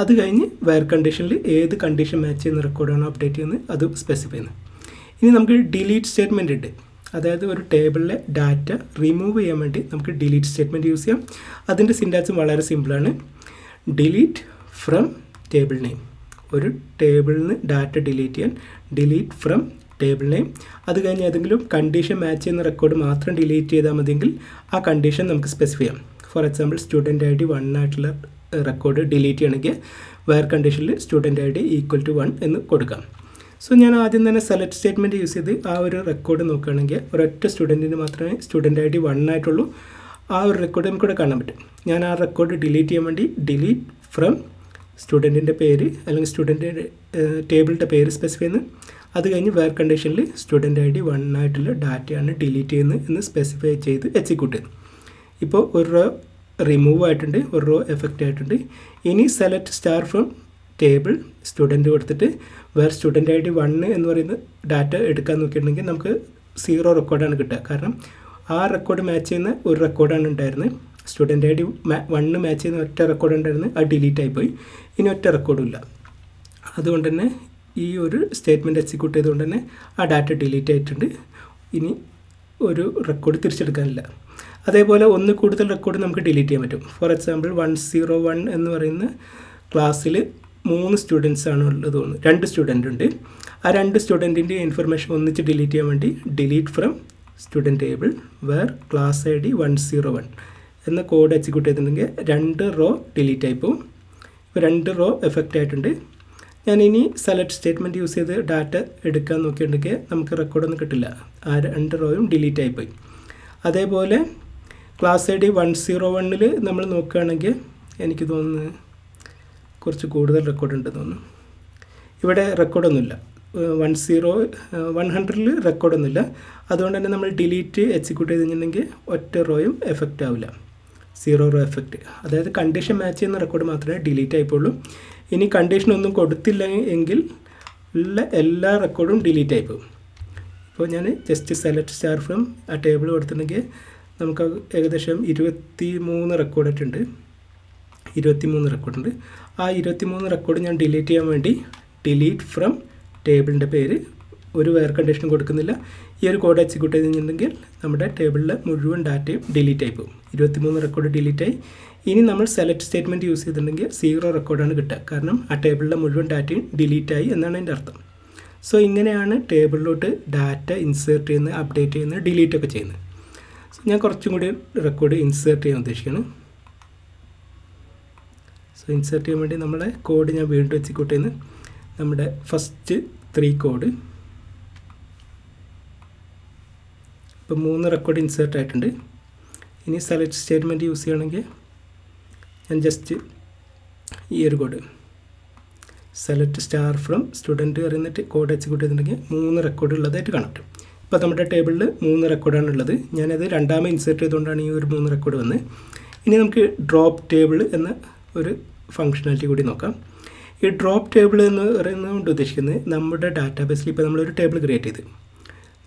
അത് കഴിഞ്ഞ് വെയർ കണ്ടീഷനിൽ ഏത് കണ്ടീഷൻ മാച്ച് ചെയ്യുന്ന റെക്കോർഡാണോ അപ്ഡേറ്റ് ചെയ്യുന്നത് അത് സ്പെസിഫൈ ചെയ്യുന്നത്. ഇനി നമുക്ക് ഡിലീറ്റ് സ്റ്റേറ്റ്മെൻറ്റ് ഉണ്ട്. അതായത് ഒരു ടേബിളിലെ ഡാറ്റ റിമൂവ് ചെയ്യാൻ വേണ്ടി നമുക്ക് ഡിലീറ്റ് സ്റ്റേറ്റ്മെൻറ്റ് യൂസ് ചെയ്യാം. അതിൻ്റെ സിൻറ്റാക്സും വളരെ സിമ്പിളാണ്. Delete from table name. ഒരു ടേബിളിൽ നിന്ന് ഡാറ്റ ഡിലീറ്റ് ചെയ്യാൻ ഡിലീറ്റ് ഫ്രം ടേബിൾ നെയിം. അത് കഴിഞ്ഞ് ഏതെങ്കിലും കണ്ടീഷൻ മാച്ച് ചെയ്യുന്ന റെക്കോർഡ് മാത്രം ഡിലീറ്റ് ചെയ്താൽ മതിയെങ്കിൽ ആ കണ്ടീഷൻ നമുക്ക് സ്പെസിഫൈ ചെയ്യാം. ഫോർ എക്സാമ്പിൾ സ്റ്റുഡൻറ്റ് ID 1 ആയിട്ടുള്ള റെക്കോർഡ് ഡിലീറ്റ് ചെയ്യണമെങ്കിൽ വെയർ കണ്ടീഷനിൽ സ്റ്റുഡൻറ്റ് ID = 1 എന്ന് കൊടുക്കാം. സോ ഞാൻ ആദ്യം തന്നെ സെലക്ട് സ്റ്റേറ്റ്മെൻറ്റ് യൂസ് ചെയ്ത് ആ ഒരു റെക്കോർഡ് നോക്കുകയാണെങ്കിൽ ഒരൊറ്റ സ്റ്റുഡൻറ്റിന് മാത്രമേ സ്റ്റുഡൻറ്റ് ID 1 ആയിട്ടുള്ളൂ. ആ ഒരു റെക്കോർഡ് നമുക്കിവിടെ കാണാൻ പറ്റും. ഞാൻ ആ റെക്കോർഡ് ഡിലീറ്റ് ചെയ്യാൻ വേണ്ടി ഡിലീറ്റ് ഫ്രം സ്റ്റുഡൻറ്റിൻ്റെ പേര് അല്ലെങ്കിൽ സ്റ്റുഡൻറ്റ് ടേബിളിൻ്റെ പേര് സ്പെസിഫൈ ചെയ്യുന്നു. അത് കഴിഞ്ഞ് വെയർ കണ്ടീഷനിൽ സ്റ്റുഡൻറ്റ് ID 1 ആയിട്ടുള്ള ഡാറ്റയാണ് ഡിലീറ്റ് ചെയ്യുന്നത് എന്ന് സ്പെസിഫൈ ചെയ്ത് എക്സിക്യൂട്ട് ചെയ്യുന്നു. ഇപ്പോൾ ഒരു റോ റിമൂവ് ആയിട്ടുണ്ട്, ഒരു റോ എഫക്റ്റ് ആയിട്ടുണ്ട്. ഇനി select star from table student കൊടുത്തിട്ട് വേർ സ്റ്റുഡൻറ്റ് ID 1 എന്ന് പറയുന്ന ഡാറ്റ എടുക്കാൻ നോക്കിയിട്ടുണ്ടെങ്കിൽ നമുക്ക് 0 റെക്കോർഡാണ് കിട്ടുക. കാരണം ആ റെക്കോർഡ് മാച്ച് ചെയ്യുന്ന ഒരു റെക്കോർഡാണ് ഉണ്ടായിരുന്നത്. സ്റ്റുഡൻറ്റ് ID 1 മാച്ച് ചെയ്യുന്ന ഒറ്റ റെക്കോർഡ് ഉണ്ടായിരുന്നു, അത് ഡിലീറ്റ് ആയിപ്പോയി. ഇനി ഒറ്റ റെക്കോർഡും ഇല്ല. അതുകൊണ്ട് തന്നെ ഈ ഒരു സ്റ്റേറ്റ്മെൻറ്റ് എക്സിക്യൂട്ട് ചെയ്തുകൊണ്ട് തന്നെ ആ ഡാറ്റ ഡിലീറ്റ് ആയിട്ടുണ്ട്. ഇനി ഒരു റെക്കോർഡ് തിരിച്ചെടുക്കാനില്ല. അതേപോലെ ഒന്ന് കൂടുതൽ റെക്കോർഡ് നമുക്ക് ഡിലീറ്റ് ചെയ്യാൻ പറ്റും. ഫോർ എക്സാമ്പിൾ 101 എന്ന് പറയുന്ന ക്ലാസ്സിൽ 3 സ്റ്റുഡൻസ് ആണ് ഉള്ളത് തോന്നുന്നു. 2 സ്റ്റുഡൻ്റ് ഉണ്ട്. ആ 2 സ്റ്റുഡൻറ്റിൻ്റെ ഇൻഫർമേഷൻ ഒന്നിച്ച് ഡിലീറ്റ് ചെയ്യാൻ വേണ്ടി delete from student table where class ID 101 എന്ന കോഡ് എക്സിക്യൂട്ട് ചെയ്തിട്ടുണ്ടെങ്കിൽ 2 റോ ഡിലീറ്റ് ആയിപ്പോവും. ഇപ്പോൾ 2 റോ എഫക്റ്റ് ആയിട്ടുണ്ട്. ഞാനിനി സെലക്ട് സ്റ്റേറ്റ്മെൻറ്റ് യൂസ് ചെയ്ത് ഡാറ്റ എടുക്കാൻ നോക്കിയിട്ടുണ്ടെങ്കിൽ നമുക്ക് റെക്കോർഡൊന്നും കിട്ടില്ല. ആ 2 റോയും ഡിലീറ്റ് ആയിപ്പോയി. അതേപോലെ ക്ലാസ് ID 101 നമ്മൾ നോക്കുകയാണെങ്കിൽ എനിക്ക് തോന്നുന്നു കുറച്ച് കൂടുതൽ റെക്കോർഡ് ഉണ്ട് തോന്നുന്നു. ഇവിടെ റെക്കോർഡൊന്നുമില്ല. 100 റെക്കോർഡൊന്നുമില്ല. അതുകൊണ്ട് തന്നെ നമ്മൾ ഡിലീറ്റ് എക്സിക്യൂട്ട് ചെയ്ത് കഴിഞ്ഞിട്ടുണ്ടെങ്കിൽ ഒറ്റ റോയും എഫക്റ്റ് ആവില്ല. 0 റോ എഫക്റ്റ്. അതായത് കണ്ടീഷൻ മാച്ച് ചെയ്യുന്ന റെക്കോർഡ് മാത്രമേ ഡിലീറ്റ് ആയിപ്പോളൂ. ഇനി കണ്ടീഷൻ ഒന്നും കൊടുത്തില്ല എങ്കിൽ ഉള്ള എല്ലാ റെക്കോർഡും ഡിലീറ്റ് ആയിപ്പോകും. ഇപ്പോൾ ഞാൻ ജസ്റ്റ് സെലക്ട് സ്റ്റാർ ഫ്രം ആ ടേബിൾ കൊടുത്തിട്ടുണ്ടെങ്കിൽ നമുക്ക് ഏകദേശം 23 റെക്കോർഡായിട്ടുണ്ട്. 23 റെക്കോർഡുണ്ട്. ആ 23 റെക്കോർഡ് ഞാൻ ഡിലീറ്റ് ചെയ്യാൻ വേണ്ടി ഡിലീറ്റ് ഫ്രം ടേബിളിൻ്റെ പേര് ഒരു വെയർ കണ്ടീഷനും കൊടുക്കുന്നില്ല. ഈ ഒരു കോഡ് എക്സിക്യൂട്ട് ചെയ്തിട്ടുണ്ടെങ്കിൽ നമ്മുടെ ടേബിളിലെ മുഴുവൻ ഡാറ്റയും ഡിലീറ്റ് ആയി പോകും. 23 റെക്കോർഡ് ഡിലീറ്റ് ആയി. ഇനി നമ്മൾ സെലക്ട് സ്റ്റേറ്റ്മെൻറ്റ് യൂസ് ചെയ്തിട്ടുണ്ടെങ്കിൽ 0 റെക്കോർഡാണ് കിട്ടുക. കാരണം ആ ടേബിളിലെ മുഴുവൻ ഡാറ്റയും ഡിലീറ്റ് ആയി എന്നാണ് അതിൻ്റെ അർത്ഥം. സോ ഇങ്ങനെയാണ് ടേബിളിലോട്ട് ഡാറ്റ ഇൻസേർട്ട് ചെയ്യുന്നത്, അപ്ഡേറ്റ് ചെയ്യുന്നത്, ഡിലീറ്റ് ഒക്കെ ചെയ്യുന്നത്. സോ ഞാൻ കുറച്ചും കൂടി റെക്കോർഡ് ഇൻസേർട്ട് ചെയ്യാൻ ഉദ്ദേശിക്കുകയാണ്. സോ ഇൻസേർട്ട് ചെയ്യാൻ വേണ്ടി നമ്മളെ കോഡ് ഞാൻ വീണ്ടും എക്സിക്യൂട്ട് ചെയ്യുന്നത്. നമ്മുടെ ഫസ്റ്റ് 3 കോഡ് ഇപ്പോൾ 3 റെക്കോർഡ് ഇൻസേർട്ട് ആയിട്ടുണ്ട്. ഇനി സെലക്ട് സ്റ്റേറ്റ്മെൻറ്റ് യൂസ് ചെയ്യുകയാണെങ്കിൽ ഞാൻ ജസ്റ്റ് ഈ ഒരു code select star from student പറയുന്നിട്ട് കോഡ് എക്സിക്യൂട്ട് ചെയ്തിട്ടുണ്ടെങ്കിൽ 3 റെക്കോർഡ് ഉള്ളതായിട്ട് കാണാൻ പറ്റും. ഇപ്പോൾ നമ്മുടെ ടേബിളിൽ 3 റെക്കോർഡാണ് ഉള്ളത്. ഞാനത് രണ്ടാമത് ഇൻസേർട്ട് ചെയ്തുകൊണ്ടാണ് ഈ ഒരു 3 റെക്കോർഡ് വന്നത്. ഇനി നമുക്ക് ഡ്രോപ്പ് ടേബിൾ എന്ന ഒരു ഫംഗ്ഷനാലിറ്റി കൂടി നോക്കാം. ഈ ഡ്രോപ്പ് ടേബിൾ എന്ന് പറയുന്നത് ഉദ്ദേശിക്കുന്നത് നമ്മുടെ ഡാറ്റാബേസിൽ ഇപ്പോൾ നമ്മളൊരു ടേബിൾ ക്രിയേറ്റ് ചെയ്ത്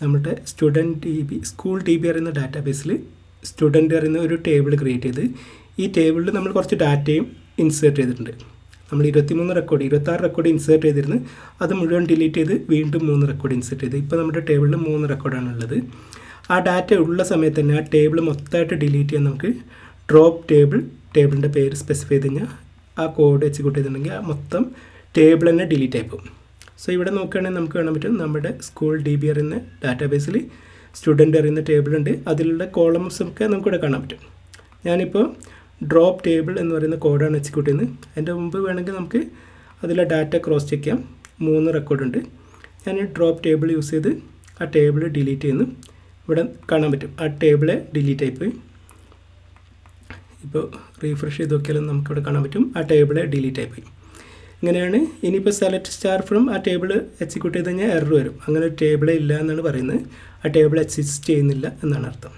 നമ്മുടെ സ്റ്റുഡൻറ്റ് DB സ്കൂൾ DB അറിയുന്ന ഡാറ്റാബേസിൽ സ്റ്റുഡൻറ്റ് അറിയുന്ന ഒരു ടേബിൾ ക്രിയേറ്റ് ചെയ്ത് ഈ ടേബിളിൽ നമ്മൾ കുറച്ച് ഡാറ്റയും ഇൻസേർട്ട് ചെയ്തിട്ടുണ്ട്. നമ്മൾ 26 റെക്കോർഡ് ഇൻസേർട്ട് ചെയ്തിരുന്നു. അത് മുഴുവൻ ഡിലീറ്റ് ചെയ്ത് വീണ്ടും 3 റെക്കോർഡ് ഇൻസേർട്ട് ചെയ്ത് ഇപ്പോൾ നമ്മുടെ ടേബിളിൽ 3 റെക്കോർഡാണ് ഉള്ളത്. ആ ഡാറ്റ ഉള്ള സമയത്ത് തന്നെ ആ ടേബിൾ മൊത്തമായിട്ട് ഡിലീറ്റ് ചെയ്യാൻ നമുക്ക് ഡ്രോപ്പ് ടേബിളിൻ്റെ പേര് സ്പെസിഫൈ ചെയ്ത് കഴിഞ്ഞാൽ ആ കോഡ് എക്സിക്യൂട്ട് ചെയ്തിട്ടുണ്ടെങ്കിൽ ആ മൊത്തം ടേബിൾ തന്നെ ഡിലീറ്റ് ആയിപ്പോകും. സോ ഇവിടെ നോക്കുകയാണെങ്കിൽ നമുക്ക് കാണാൻ പറ്റും നമ്മുടെ സ്കൂൾ DB അറിയുന്ന ഡാറ്റാബേസിൽ സ്റ്റുഡൻറ്റ് അറിയുന്ന ടേബിളുണ്ട്. അതിലുള്ള കോളംസൊക്കെ നമുക്കിവിടെ കാണാൻ പറ്റും. ഞാനിപ്പോൾ ഡ്രോപ്പ് ടേബിൾ എന്ന് പറയുന്ന കോഡാണ് എക്സിക്യൂട്ട് ചെയ്യുന്നത്. അതിൻ്റെ മുമ്പ് വേണമെങ്കിൽ നമുക്ക് അതിലെ ഡാറ്റ ക്രോസ് ചെക്ക് ചെയ്യാം. 3 റെക്കോർഡുണ്ട്. ഞാൻ ഡ്രോപ്പ് ടേബിൾ യൂസ് ചെയ്ത് ആ ടേബിൾ ഡിലീറ്റ് ചെയ്യുന്നു. ഇവിടെ കാണാൻ പറ്റും ആ ടേബിളെ ഡിലീറ്റ് ആയിപ്പോയി. ഇപ്പോൾ റീഫ്രഷ് ചെയ്ത് നോക്കിയാലും നമുക്കിവിടെ കാണാൻ പറ്റും ആ ടേബിളെ ഡിലീറ്റ് ആയിപ്പോയി. ഇങ്ങനെയാണ്. ഇനിയിപ്പോൾ സെലക്ട് സ്റ്റാർ ഫ്രം ആ ടേബിൾ എക്സിക്യൂട്ട് ചെയ്ത് കഴിഞ്ഞാൽ എറർ വരും. അങ്ങനെ ഒരു ടേബിളേ ഇല്ല എന്നാണ് പറയുന്നത്. ആ ടേബിൾ എക്സിസ്റ്റ് ചെയ്യുന്നില്ല എന്നാണ് അർത്ഥം.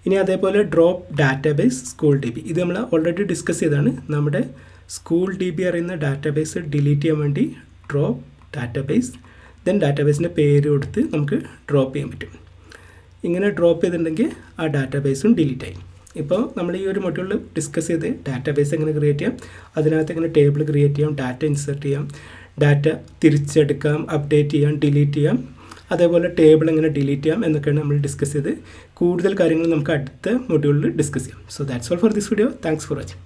ഇനി അതേപോലെ ഡ്രോപ്പ് ഡാറ്റാബേസ് സ്കൂൾ DB ഇത് നമ്മൾ ഓൾറെഡി ഡിസ്കസ് ചെയ്താണ്. നമ്മുടെ സ്കൂൾ DB അറിയുന്ന ഡാറ്റാബേസ് ഡിലീറ്റ് ചെയ്യാൻ വേണ്ടി ഡ്രോപ്പ് ഡാറ്റാബേസ് ദെൻ ഡാറ്റാബേസിൻ്റെ പേര് കൊടുത്ത് നമുക്ക് ഡ്രോപ്പ് ചെയ്യാൻ പറ്റും. ഇങ്ങനെ ഡ്രോപ്പ് ചെയ്തിട്ടുണ്ടെങ്കിൽ ആ ഡാറ്റാബേസും ഡിലീറ്റ് ആയി. ഇപ്പോൾ നമ്മൾ ഈ ഒരു മൊഡ്യൂളിൽ ഡിസ്കസ് ചെയ്ത് ഡാറ്റാബേസ് എങ്ങനെ ക്രിയേറ്റ് ചെയ്യാം, അതിനകത്ത് എങ്ങനെ ടേബിൾ ക്രിയേറ്റ് ചെയ്യാം, ഡാറ്റ ഇൻസേർട്ട് ചെയ്യാം, ഡാറ്റ തിരിച്ചെടുക്കാം, അപ്ഡേറ്റ് ചെയ്യാം, ഡിലീറ്റ് ചെയ്യാം, അതേപോലെ ടേബിൾ എങ്ങനെ ഡിലീറ്റ് ചെയ്യാം എന്നൊക്കെയാണ് നമ്മൾ ഡിസ്കസ് ചെയ്ത്. കൂടുതൽ കാര്യങ്ങൾ നമുക്ക് അടുത്ത മൊഡ്യൂളിൽ ഡിസ്കസ് ചെയ്യാം. So that's all for this video. Thanks for watching.